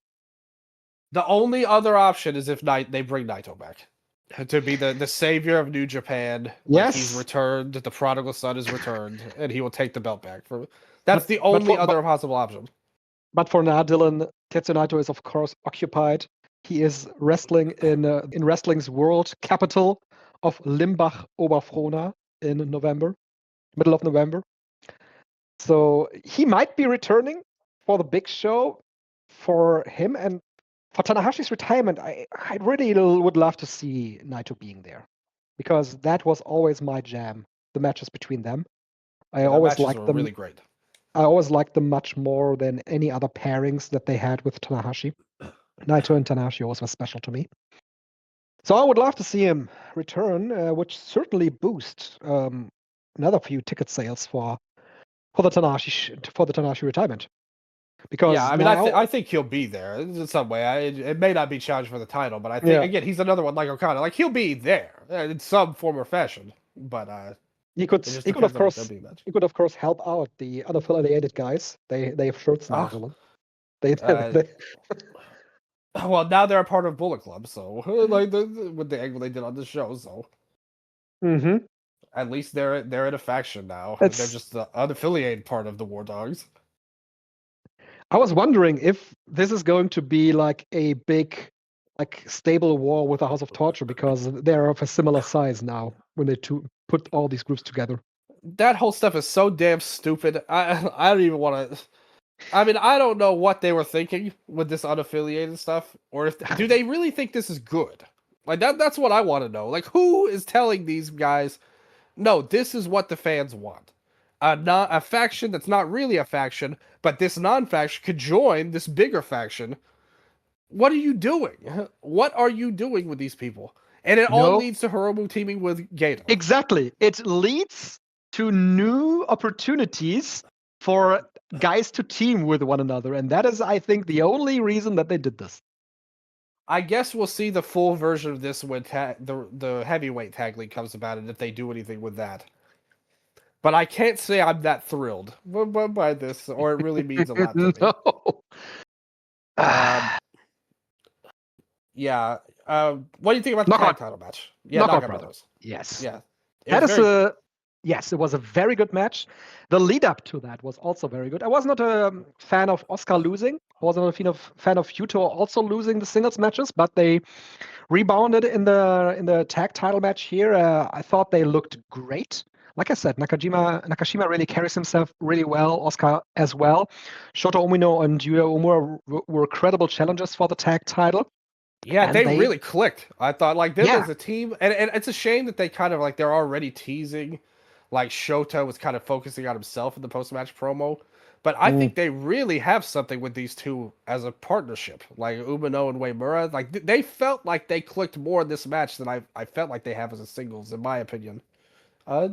The only other option is if they bring Naito back to be the savior of New Japan. Yes, he's returned. The prodigal son is returned, and he will take the belt back. That's the only other possible option. But for now, Dylan, Tetsuya Naito is of course occupied. He is wrestling in wrestling's world capital of Limbach Oberfrohna in middle of November. So he might be returning for the big show for him, and for Tanahashi's retirement, I really would love to see Naito being there, because that was always my jam, the matches between them. I always liked them. Really great. I always liked them much more than any other pairings that they had with Tanahashi. Naito and Tanahashi always was special to me. So I would love to see him return, which certainly boost another few ticket sales for the Tanahashi retirement. Because Yeah, I mean, now, I think he'll be there in some way. It may not be challenged for the title, but I think again he's another one like Okada. Like he'll be there in some form or fashion. But he could it just he could of depends on what course W match. he could of course help out the unaffiliated guys. They have shirts now, Oh, Dylan. They, uh, they well, now they're a part of Bullet Club, so like with the angle they did on the show, so mm-hmm. at least they're in a faction now. They're It's just the unaffiliated part of the War Dogs. I was wondering if this is going to be like a big, like stable war with the House of Torture because they're of a similar size now when they put all these groups together. That whole stuff is so damn stupid. I don't even want to. I mean, I don't know what they were thinking with this unaffiliated stuff, or if do they really think this is good? Like that's what I want to know. Like, who is telling these guys, no, this is what the fans want? Not a faction that's not really a faction, but this non-faction could join this bigger faction. What are you doing? What are you doing with these people? And it all No, leads to Hiromu teaming with Gato. exactly. It leads to new opportunities for guys to team with one another, and that is, I think, the only reason that they did this. I guess we'll see the full version of this when the heavyweight tag league comes about, and if they do anything with that. But I can't say I'm that thrilled by this, or it really means a lot to me. No. Yeah. What do you think about the Knockout. tag title match? Yeah, Knockout Brothers. Yes. Yeah. That is yes, it was a very good match. The lead up to that was also very good. I was not a fan of Oscar losing. I wasn't a fan of Yuto also losing the singles matches, but they rebounded in the tag title match here. I thought they looked great. Like I said, Nakashima really carries himself really well. Oscar as well. Shota Umino and Yuya Uemura were credible challengers for the tag title. Yeah, And they really clicked. I thought like them Yeah. as a team, and it's a shame that they kind of like they're already teasing, like Shota was kind of focusing on himself in the post match promo, but I think they really have something with these two as a partnership, like Umino and Uemura. Like they felt like they clicked more in this match than I felt like they have as a singles, in my opinion,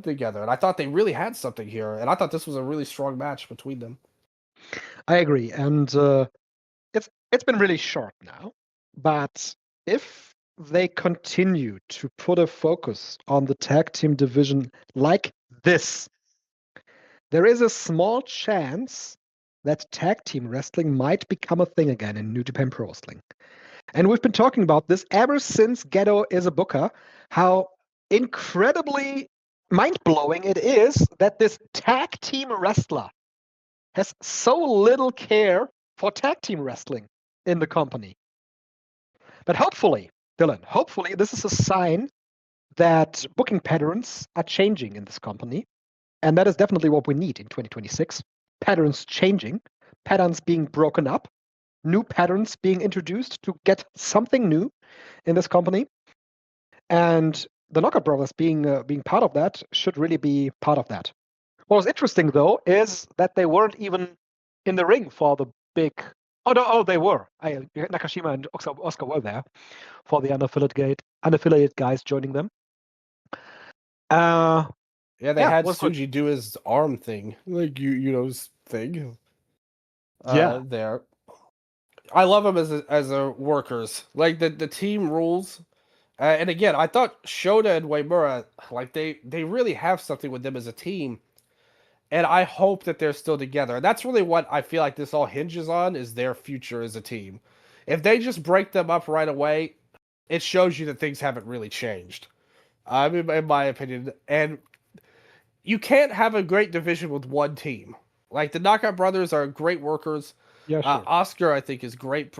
together. And I thought they really had something here, and I thought this was a really strong match between them. I agree, and it's been really short now. But if they continue to put a focus on the tag team division like this, there is a small chance that tag team wrestling might become a thing again in New Japan Pro Wrestling. And we've been talking about this ever since Gedo is a booker, how incredibly mind-blowing it is that this tag team wrestler has so little care for tag team wrestling in the company. But hopefully, Dylan, hopefully this is a sign that booking patterns are changing in this company. And that is definitely what we need in 2026. Patterns changing, patterns being broken up, new patterns being introduced to get something new in this company. And the Knockout Brothers being part of that should really be part of that. What was interesting, though, is that they weren't even in the ring for the big. Oh, no, they were. Nakashima and Oscar were there for the unaffiliated guys joining them. Yeah, they had Tsuji Tsuji do his arm thing, like his thing. Yeah. There. I love them as a workers. Like the team rules. And again, I thought Shota and Uemura, like they really have something with them as a team. And I hope that they're still together. And that's really what I feel like this all hinges on, is their future as a team. If they just break them up right away, it shows you that things haven't really changed. I mean, in my opinion. And you can't have a great division with one team. Like the Knockout Brothers are great workers. Yeah, sure. Oscar, I think, is great.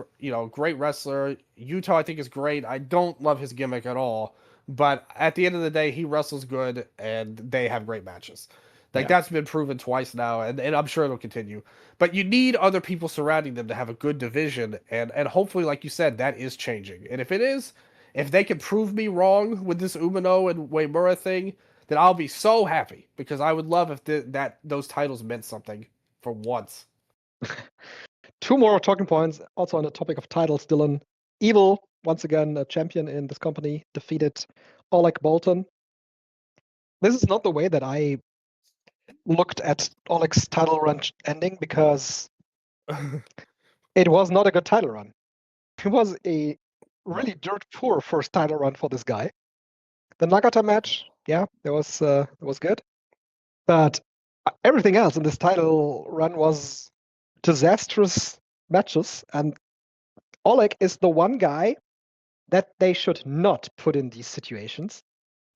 Great wrestler. Yuto, I think, is great. I don't love his gimmick at all, but at the end of the day, he wrestles good, and they have great matches. Like that's been proven twice now, and I'm sure it'll continue. But you need other people surrounding them to have a good division, and hopefully, like you said, that is changing. And if it is, if they can prove me wrong with this Umino and Uemura thing, then I'll be so happy, because I would love if that those titles meant something for once. Two more talking points, also on the topic of titles, Dylan. Evil, once again, a champion in this company, defeated Oleg Bolton. This is not the way that I looked at Oleg's title run ending, because It was not a good title run. It was a really dirt poor first title run for this guy. The Nagata match, yeah, it was good, but everything else in this title run was disastrous matches. And Oleg is the one guy that they should not put in these situations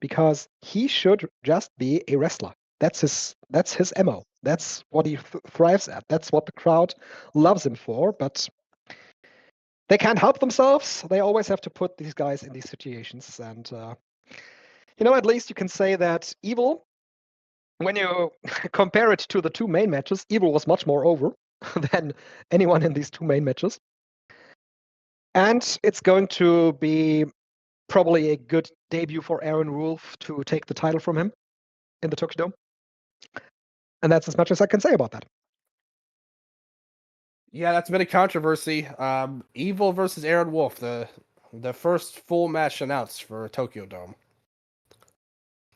because he should just be a wrestler. That's his MO. That's what he thrives at. That's what the crowd loves him for. But they can't help themselves. They always have to put these guys in these situations. And at least you can say that Evil, when you compare it to the two main matches, Evil was much more over than anyone in these two main matches. And it's going to be probably a good debut for Aaron Wolf to take the title from him in the Tokyo Dome. And that's as much as I can say about that. Yeah, that's been a controversy. Evil versus Aaron Wolf, the first full match announced for Tokyo Dome.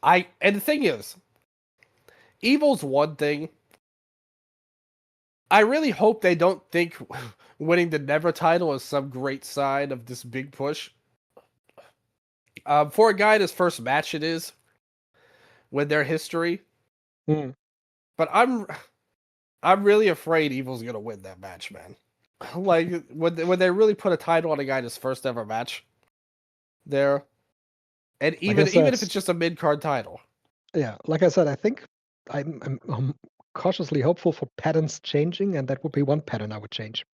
And the thing is, Evil's one thing. I really hope they don't think winning the Never title is some great sign of this big push. For a guy in his first match, it is with their history. Mm. But I'm really afraid Evil's gonna win that match, man. Like when they really put a title on a guy in his first ever match, there, and even if it's just a mid card title. Yeah, like I said, I think I'm cautiously hopeful for patterns changing, and that would be one pattern I would change.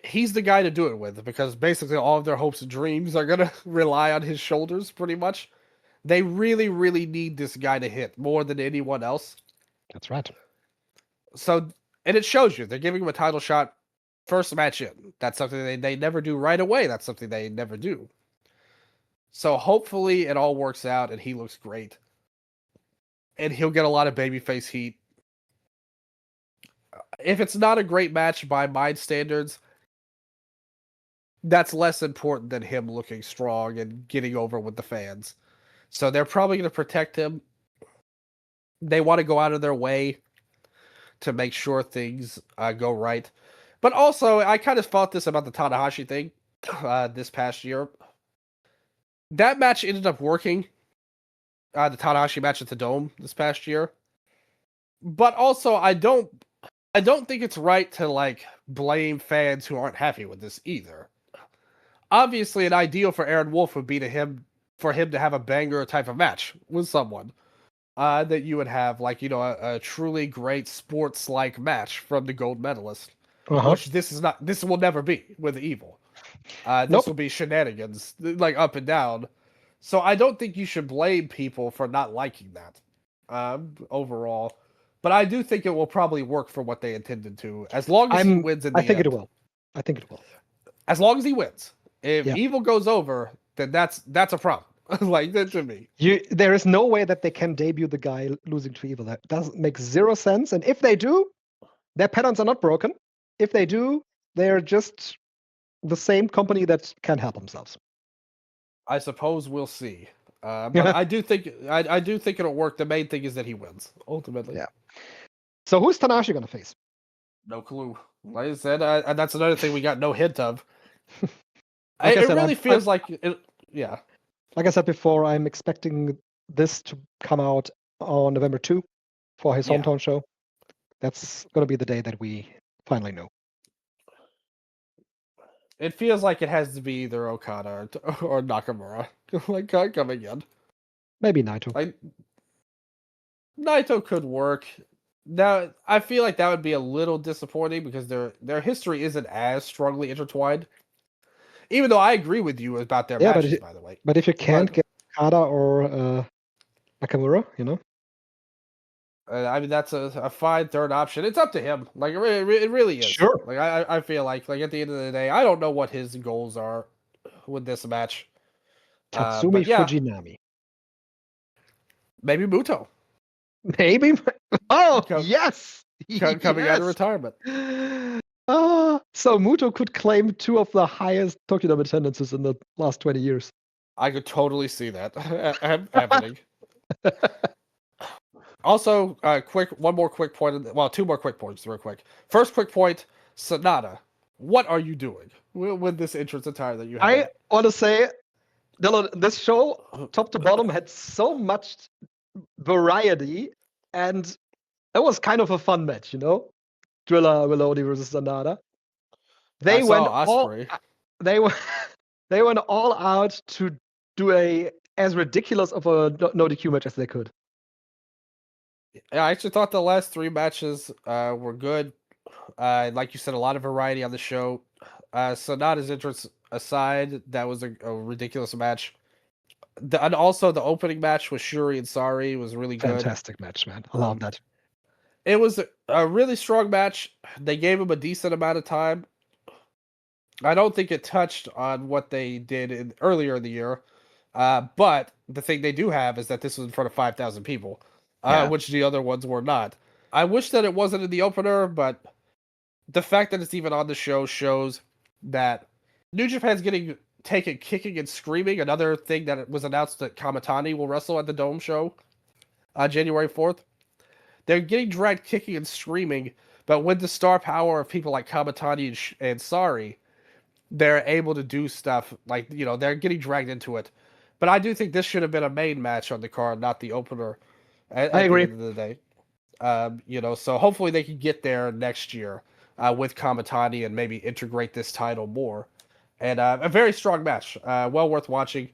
He's the guy to do it with because basically all of their hopes and dreams are gonna rely on his shoulders, pretty much. They really, really need this guy to hit more than anyone else. That's right. So, and it shows you. They're giving him a title shot first match in. That's something they never do right away. That's something they never do. So hopefully it all works out and he looks great. And he'll get a lot of babyface heat. If it's not a great match by my standards, that's less important than him looking strong and getting over with the fans. So they're probably going to protect him. They want to go out of their way to make sure things go right. But also, I kind of thought this about the Tanahashi thing this past year. That match ended up working. The Tanahashi match at the Dome this past year. But also, I don't think it's right to blame fans who aren't happy with this either. Obviously, an ideal for Aaron Wolf would be for him to have a banger type of match with someone. That you would have a truly great sports-like match from the gold medalist, which this will never be with Evil. This will be shenanigans, up and down. So I don't think you should blame people for not liking that overall. But I do think it will probably work for what they intended to, as long as he wins in the end. I think it will. As long as he wins. If Evil goes over, then that's a problem. That to me. There is no way that they can debut the guy losing to Evil. That doesn't make zero sense. And if they do, their patterns are not broken. If they do, they're just the same company that can't help themselves. I suppose we'll see. But I do think it'll work. The main thing is that he wins ultimately. Yeah. So who's Tanahashi gonna face? No clue. Like I said, and that's another thing we got no hint of. It really feels like it. Yeah. Like I said before, I'm expecting this to come out on November 2 for his hometown show. That's going to be the day that we finally know. It feels like it has to be either Okada or Nakamura coming in. Maybe Naito. Naito could work. Now, I feel like that would be a little disappointing because their history isn't as strongly intertwined. Even though I agree with you about their matches, by the way. But if you can't get Okada or Nakamura, I mean, that's a fine third option. It's up to him. It really is. Sure. I feel like at the end of the day, I don't know what his goals are with this match. Tatsumi Fujinami. Maybe Muto. Maybe. Oh, yes. Coming out of retirement. So Muto could claim 2 of the highest Tokyo Dome attendances in the last 20 years. I could totally see that happening. Also, one more quick point. Well, two more quick points, real quick. First quick point, Sonata. What are you doing with this entrance attire that you have? I want to say, Dylan, this show, top to bottom, had so much variety, and it was kind of a fun match, you know? Drilla Wilodi versus Sonata. They went all out to do as ridiculous of a no DQ match as they could. Yeah, I actually thought the last three matches were good. Like you said, a lot of variety on the show. Sonata's entrance aside, that was a ridiculous match. And also the opening match with Shuri and Sari was really good. Fantastic match, man. I love that. It was a really strong match. They gave him a decent amount of time. I don't think it touched on what they did earlier in the year. But the thing they do have is that this was in front of 5,000 people, which the other ones were not. I wish that it wasn't in the opener, but the fact that it's even on the show shows that New Japan's getting taken kicking and screaming. Another thing that was announced that Kamitani will wrestle at the Dome show on January 4th. They're getting dragged kicking and screaming, but with the star power of people like Kamitani and Sari, they're able to do stuff like, they're getting dragged into it. But I do think this should have been a main match on the card, not the opener. I agree. At the end of the day. So hopefully they can get there next year with Kamitani and maybe integrate this title more. And a very strong match. Well worth watching.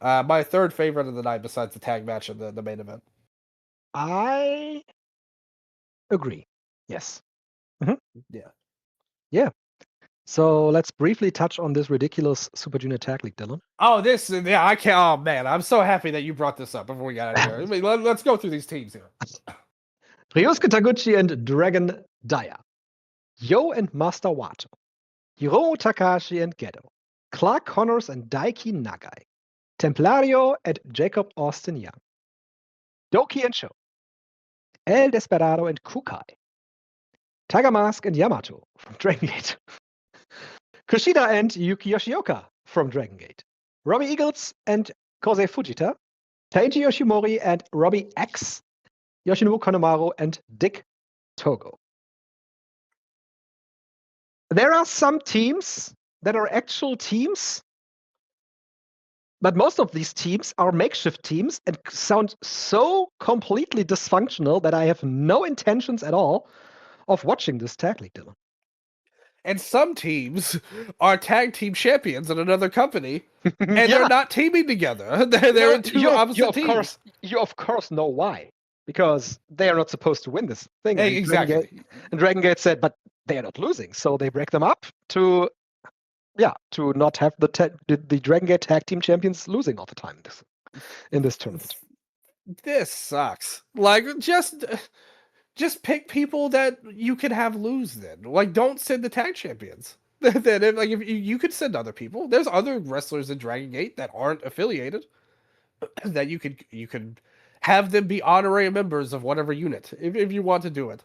My third favorite of the night besides the tag match and the main event. I agree. Yes. Mm-hmm. Yeah. So let's briefly touch on this ridiculous Super Junior Tag League, Dylan. Oh, I can't. Oh, man. I'm so happy that you brought this up before we got out of here. I mean, let's go through these teams here. Ryosuke Taguchi and Dragon Dia. Yo and Master Wato. Hiromu Takahashi and Gedo. Clark Connors and Daiki Nagai. Templario and Jacob Austin Young. Doki and Sho. El Desperado and Kukai. Tiger Mask and Yamato from Dragon Gate. Kushida and Yuki Yoshioka from Dragon Gate. Robbie Eagles and Kosei Fujita. Taiji Yoshimori and Robbie X. Yoshinobu Konemaru and Dick Togo. There are some teams that are actual teams, but most of these teams are makeshift teams and sound so completely dysfunctional that I have no intentions at all of watching this tag league, Dylan. And some teams are tag team champions in another company, and they're not teaming together. They're in two opposite teams. You of course know why. Because they are not supposed to win this thing. Exactly. And Dragon Gate said, but they are not losing. So they break them up to not have the Dragon Gate tag team champions losing all the time in this tournament. This sucks. Like, just pick people that you can have lose then. Like, don't send the tag champions. Then, like, if you could send other people. There's other wrestlers in Dragon Gate that aren't affiliated that you could have them be honorary members of whatever unit if you want to do it.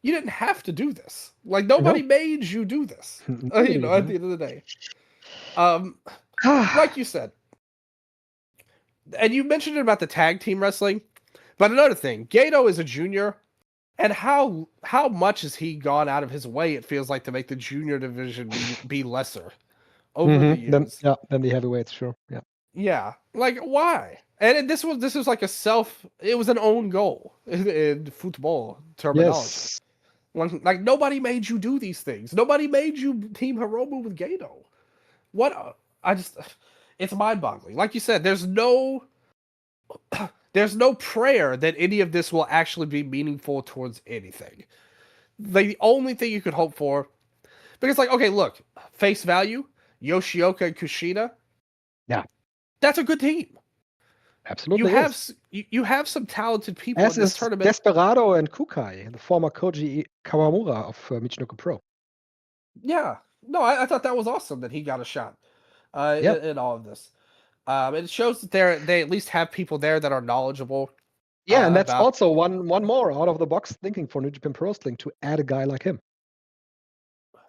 You didn't have to do this. Like, nobody made you do this. At the end of the day. Like you said. And you mentioned it about the tag team wrestling. But another thing, Gato is a junior. And how much has he gone out of his way, it feels like, to make the junior division be lesser over the years? Than the heavyweights, sure. Yeah. Yeah. Like, why? And this was like it was an own goal in football terminology. Yes. Like, nobody made you do these things. Nobody made you team Hiromu with Gato. It's mind-boggling. Like you said, there's no prayer that any of this will actually be meaningful towards anything. Like, the only thing you could hope for, because, like, okay, look, face value, Yoshioka and Kushida. Yeah. That's a good team. Absolutely. You have some talented people in this tournament. Desperado and Kukai, the former Koji Kawamura of Michinoku Pro. Yeah. No, I thought that was awesome that he got a shot in all of this. It shows that they at least have people there that are knowledgeable. Yeah, and that's also one more out of the box thinking for New Japan Pro Wrestling to add a guy like him.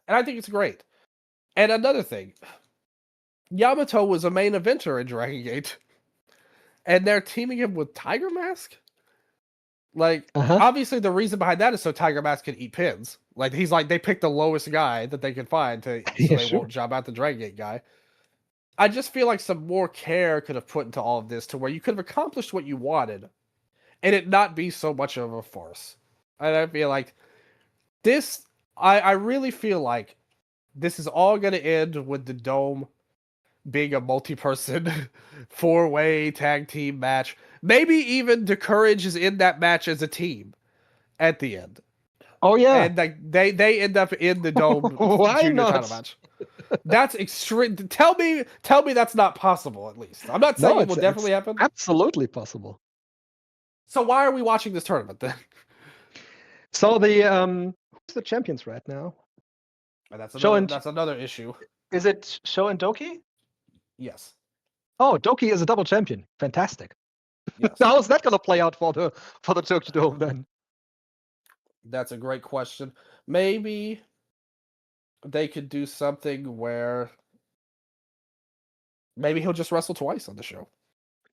And I think it's great. And another thing, Yamato was a main eventer in Dragon Gate. And they're teaming him with Tiger Mask? Like, Uh-huh. obviously, the reason behind that is so Tiger Mask can eat pins. Like, he's like, they picked the lowest guy that they could find so Yeah, they sure. won't job out the Dragon Gate guy. I just feel like some more care could have put into all of this to where you could have accomplished what you wanted and it not be so much of a farce. And I feel like this, I really feel like this is all going to end with the Dome being a multi-person 4-way tag team match. Maybe even the Courage is in that match as a team at the end. Oh yeah. And like they end up in the Dome Why junior not? title match. That's extreme. Tell me that's not possible. At least I'm not saying No, it will definitely happen. Absolutely possible. So why are we watching this tournament then? So the who's the champions right now? That's Sho and- that's another issue. Is it Sho and Doki? Yes. Oh, Doki is a double champion. Fantastic. Yes. How is that going to play out for the Tokyo Dome then? That's a great question. Maybe they could do something where maybe he'll just wrestle twice on the show.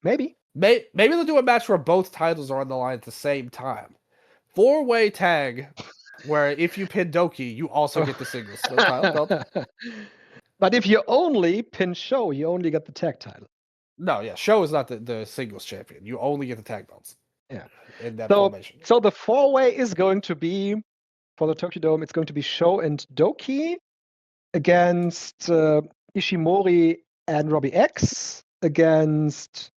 Maybe. Maybe they'll do a match where both titles are on the line at the same time. 4-way tag, where if you pin Doki, you also get the singles title belt. But if you only pin Sho, you only get the tag title. No, yeah, Sho is not the singles champion. You only get the tag belts. Yeah. In that formation. So the 4-way is going to be, for the Tokyo Dome, it's going to be Sho and Doki against Ishimori and Robbie X, against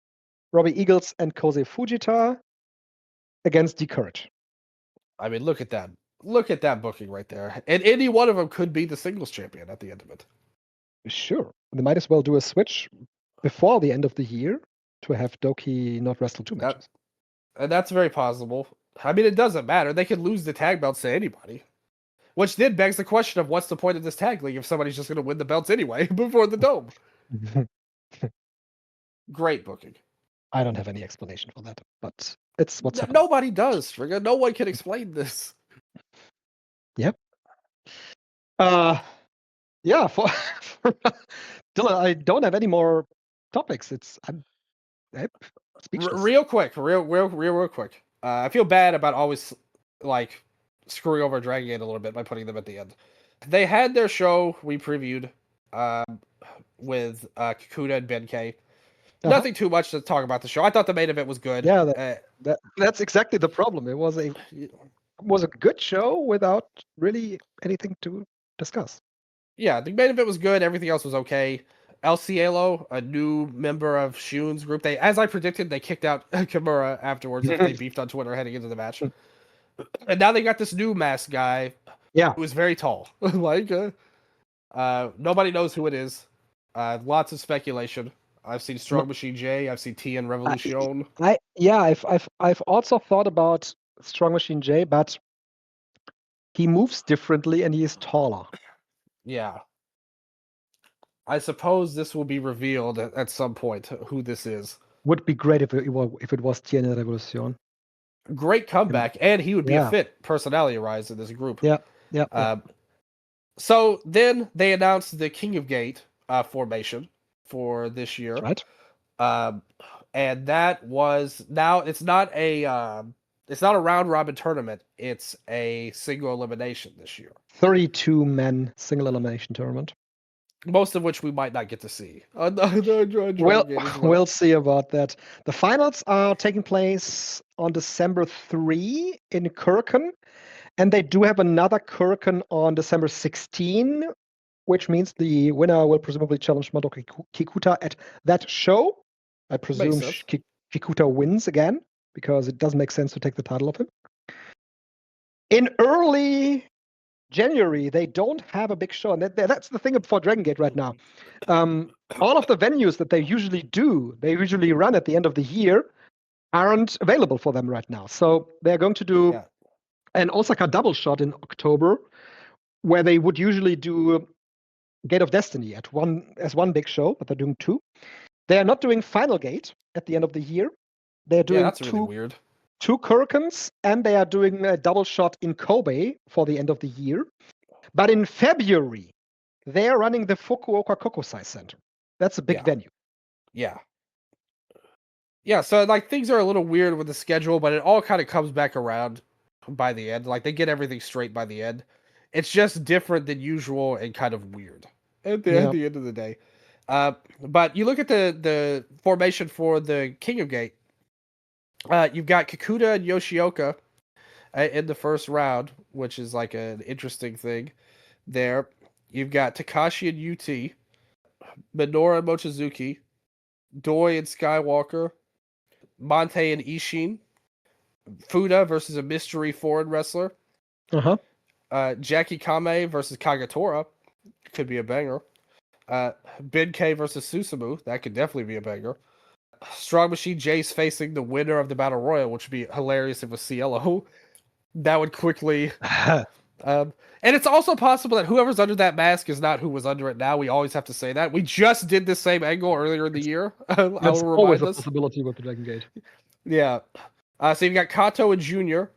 Robbie Eagles and Kosei Fujita, against D Courage. I mean, look at that. Look at that booking right there. And any one of them could be the singles champion at the end of it. Sure. They might as well do a switch before the end of the year to have Doki not wrestle 2 matches. And that's very possible. I mean, it doesn't matter. They could lose the tag belts to anybody. Which then begs the question of what's the point of this tag league if somebody's just going to win the belts anyway before the Dome? Great booking. I don't have any explanation for that, but it's what's happening. Nobody does, Strigga. No one can explain this. Yep. Yeah, for Dylan, I don't have any more topics. I'm speechless. Real quick. I feel bad about always like screwing over Dragon Gate a little bit by putting them at the end. They had their show we previewed with Kikuta and Benkei. Nothing too much to talk about the show. I thought the main event was good. Yeah, that's exactly the problem. It was a good show without really anything to discuss. Yeah, the main event was good. Everything else was okay. El Cielo, a new member of Shun's group, as I predicted, they kicked out Kimura afterwards. They beefed on Twitter heading into the match. And now they got this new masked guy. Yeah. Who is very tall. Nobody knows who it is. Lots of speculation. I've seen Strong Machine J. I've seen TN Revolution. I've also thought about Strong Machine J, but he moves differently and he is taller. Yeah. I suppose this will be revealed at some point who this is. Would be great if it was TN Revolution. Great comeback, and he would be a fit personality-wise in this group. Yeah. So then they announced the King of Gate formation for this year. Right. And that was now it's not a round robin tournament. It's a single elimination this year. 32-man single elimination tournament. Most of which we might not get to see. We'll see about that. The finals are taking place on December 3 in Kurken, and they do have another Kurken on December 16, which means the winner will presumably challenge Madoka Kikuta at that show. I presume Kikuta wins again, because it doesn't make sense to take the title of him. In early January, they don't have a big show, and that's the thing for Dragon Gate right now. All of the venues that they usually run at the end of the year, aren't available for them right now. So they're going to do an Osaka double shot in October, where they would usually do Gate of Destiny as one big show, but they're doing 2. They are not doing Final Gate at the end of the year. They're doing that's really weird. 2 Kurkens, and they are doing a double shot in Kobe for the end of the year. But in February, they are running the Fukuoka Kokusai Center. That's a big venue. Yeah. Yeah, so like things are a little weird with the schedule, but it all kind of comes back around by the end. Like they get everything straight by the end. It's just different than usual and kind of weird at the end of the day. But you look at the formation for the Kingdom Gate. You've got Kikuta and Yoshioka in the first round, which is like an interesting thing there. You've got Takashi and UT, Minoru and Mochizuki, Doi and Skywalker, Monte and Ishin, Fuda versus a mystery foreign wrestler, Jackie Kame versus Kagatora, could be a banger. Ben K versus Susumu, that could definitely be a banger. Strong Machine Jace facing the winner of the Battle Royal, which would be hilarious if it was Cielo. That would quickly... and it's also possible that whoever's under that mask is not who was under it now. We always have to say that. We just did the same angle earlier in the year. That's always a possibility with the Dragon Gate. Yeah. So you've got Kato and Junior,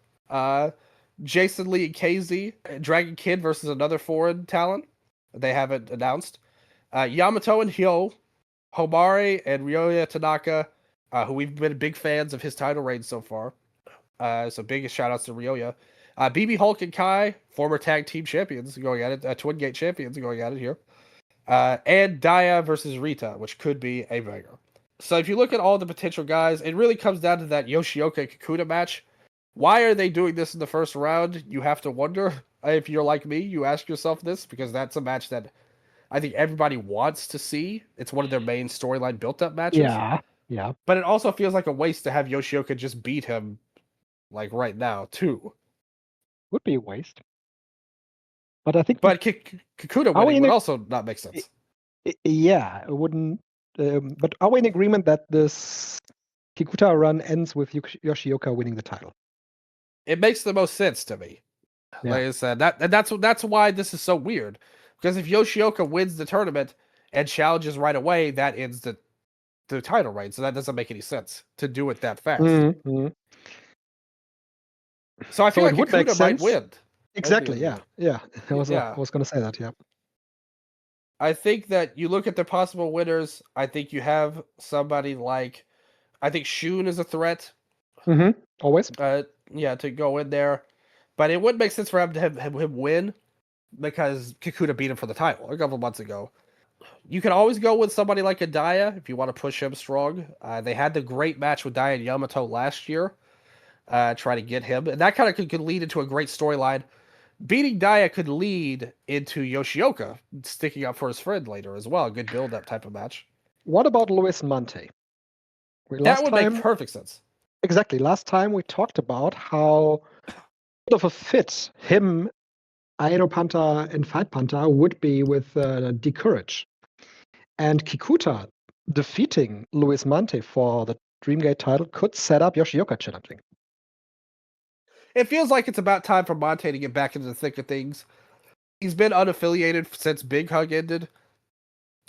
Jason Lee and KZ, Dragon Kid versus another foreign talent. They haven't announced. Yamato and Hyo, Homare and Ryoya Tanaka, who we've been big fans of his title reign so far. So biggest shout outs to Ryoya. BB Hulk and Kai, former tag team champions going at it, Twin Gate champions going at it here. And Daya versus Rita, which could be a banger. So if you look at all the potential guys, it really comes down to that Yoshioka and Kikuta match. Why are they doing this in the first round? You have to wonder. If you're like me, you ask yourself this, because that's a match that I think everybody wants to see. It's one of their main storyline built-up matches. Yeah. But it also feels like a waste to have Yoshioka just beat him, like, right now, too. Would be a waste. But I think... But Kikuta winning would also not make sense. Yeah, it wouldn't... but are we in agreement that this Kikuta run ends with Yoshioka winning the title? It makes the most sense to me. Yeah. Like I said, that's why this is so weird. Because if Yoshioka wins the tournament and challenges right away, that ends the title reign. So that doesn't make any sense to do it that fast. Mm-hmm. So I feel like Kikuta might win. Exactly, yeah. I was going to say that, yeah. I think that you look at the possible winners, I think you have somebody like, I think Shun is a threat. Mm-hmm. Always. To go in there. But it wouldn't make sense for him to have him win, because Kikuta beat him for the title a couple months ago. You can always go with somebody like a Daya if you want to push him strong. They had the great match with Daya and Yamato last year. Try to get him. And that kind of could lead into a great storyline. Beating Daya could lead into Yoshioka sticking up for his friend later as well. A good build-up type of match. What about Luis Mante? That would make perfect sense. Exactly. Last time we talked about how good of a fit him, Aero Panta, and Fight Panta would be with D-Courage. And Kikuta defeating Luis Mante for the Dreamgate title could set up Yoshioka challenging. It feels like it's about time for Mante to get back into the thick of things. He's been unaffiliated since Big Hug ended.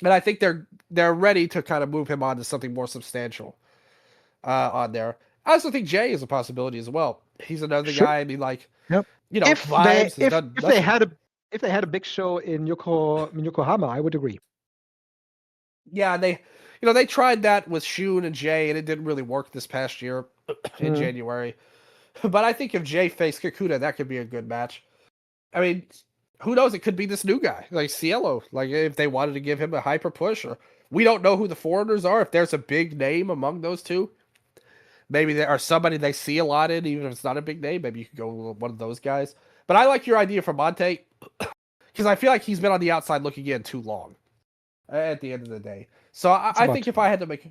And I think they're ready to kind of move him on to something more substantial on there. I also think Jay is a possibility as well. He's another guy. I mean, like, yep. If they had a big show in Yokohama, I would agree. Yeah, they tried that with Shun and Jay, and it didn't really work this past year in January. But I think if Jay faced Kikuta, that could be a good match. I mean, who knows? It could be this new guy, like Cielo. Like, if they wanted to give him a hyper push, or we don't know who the foreigners are. If there's a big name among those two, maybe there are somebody they see a lot in, even if it's not a big name. Maybe you could go with one of those guys. But I like your idea for Mante, because I feel like he's been on the outside looking in too long. At the end of the day, so I think if I had to make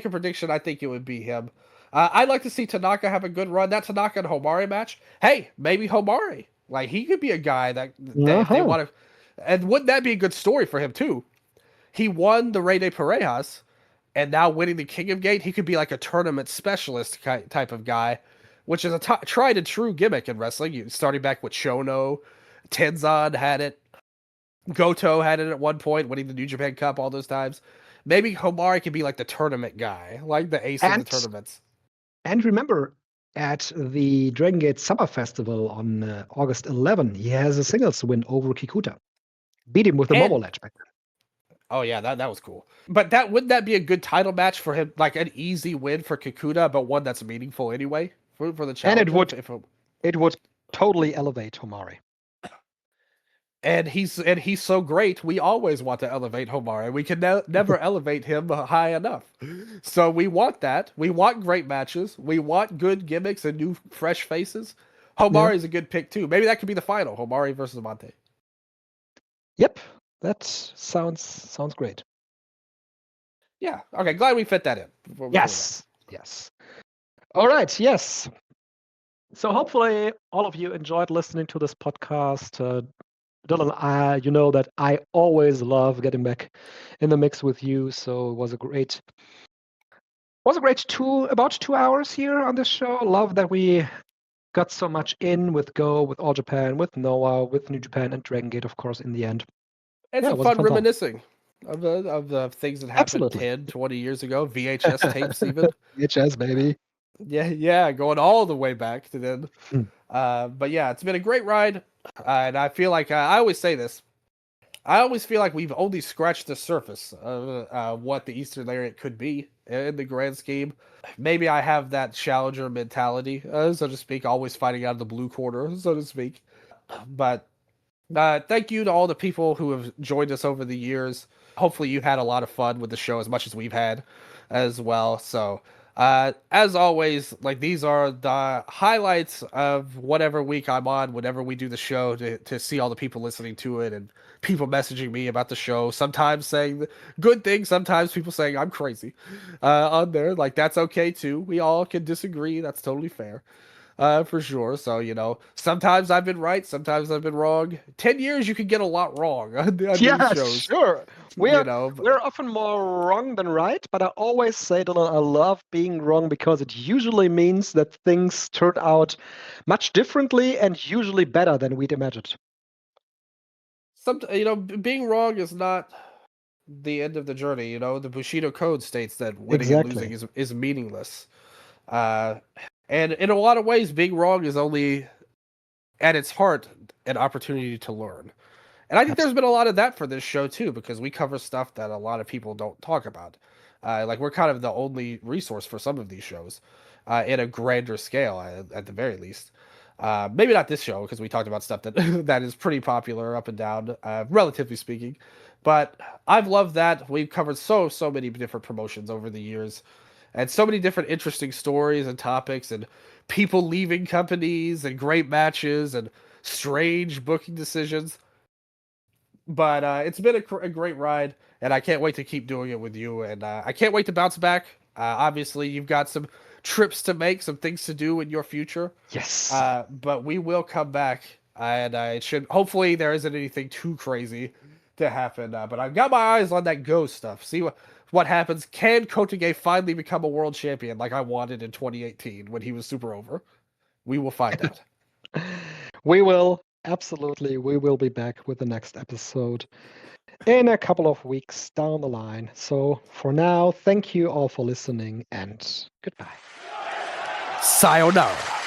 a prediction, I think it would be him. I'd like to see Tanaka have a good run. That Tanaka and Homare match. Hey, maybe Homare, like, he could be a guy that if they want to, and wouldn't that be a good story for him too? He won the Rey de Parejas, and now winning the King of Gate, he could be like a tournament specialist type of guy, which is a tried and true gimmick in wrestling. Starting back with Shono, Tenzan had it. Goto had it at one point, winning the New Japan Cup all those times. Maybe Homare could be like the tournament guy, like the ace of the tournaments. And remember, at the Dragon Gate Summer Festival on August 11, he has a singles win over Kikuta. Beat him with the Momo ledge back then. Oh yeah, that was cool. But wouldn't that be a good title match for him? Like an easy win for Kikuta, but one that's meaningful anyway for the challenger. And it would totally elevate Homare. And he's so great. We always want to elevate Homare. We can never elevate him high enough. So we want that. We want great matches. We want good gimmicks and new fresh faces. Homare is a good pick too. Maybe that could be the final. Homare versus Monte. Yep, that sounds great. Yeah. Okay. Glad we fit that in. Yes. All right. Yes. So hopefully all of you enjoyed listening to this podcast. Dylan, you know that I always love getting back in the mix with you. So it was a great about 2 hours here on this show. Love that we got so much in with Go, with All Japan, with NOAH, with New Japan, and Dragon Gate, of course, in the end. It's a fun reminiscing of the things that happened 10, 20 years ago. VHS tapes even. VHS, baby. Yeah, going all the way back to then. But yeah, it's been a great ride. And I feel like, I always say this, I always feel like we've only scratched the surface of what the Eastern Lariat could be in the grand scheme. Maybe I have that challenger mentality, so to speak, always fighting out of the blue corner, so to speak. But thank you to all the people who have joined us over the years. Hopefully you had a lot of fun with the show as much as we've had as well. So as always, like, these are the highlights of whatever week I'm on, whenever we do the show, to see all the people listening to it and people messaging me about the show, sometimes saying good things, sometimes people saying I'm crazy on there. Like, that's okay too. We all can disagree. That's totally fair. For sure. So, sometimes I've been right, sometimes I've been wrong. 10 years, you can get a lot wrong on these shows. Sure. We're often more wrong than right, but I always say that I love being wrong because it usually means that things turn out much differently and usually better than we'd imagined. Being wrong is not the end of the journey. The Bushido Code states that winning and losing is meaningless. And in a lot of ways, being wrong is only, at its heart, an opportunity to learn. And I think there's been a lot of that for this show, too, because we cover stuff that a lot of people don't talk about. Like, we're kind of the only resource for some of these shows, in a grander scale, at the very least. Maybe not this show, because we talked about stuff that that is pretty popular up and down, relatively speaking. But I've loved that. We've covered so many different promotions over the years. And so many different interesting stories and topics and people leaving companies and great matches and strange booking decisions. But it's been a great ride, and I can't wait to keep doing it with you. And I can't wait to bounce back. Obviously, you've got some trips to make, some things to do in your future. Yes. But we will come back, and it should. Hopefully, there isn't anything too crazy to happen. But I've got my eyes on that Go stuff. See what happens. Can Kotoge finally become a world champion like I wanted in 2018 when he was super over? We will find out. We will. Absolutely. We will be back with the next episode in a couple of weeks down the line. So for now, thank you all for listening and goodbye. Sayonara.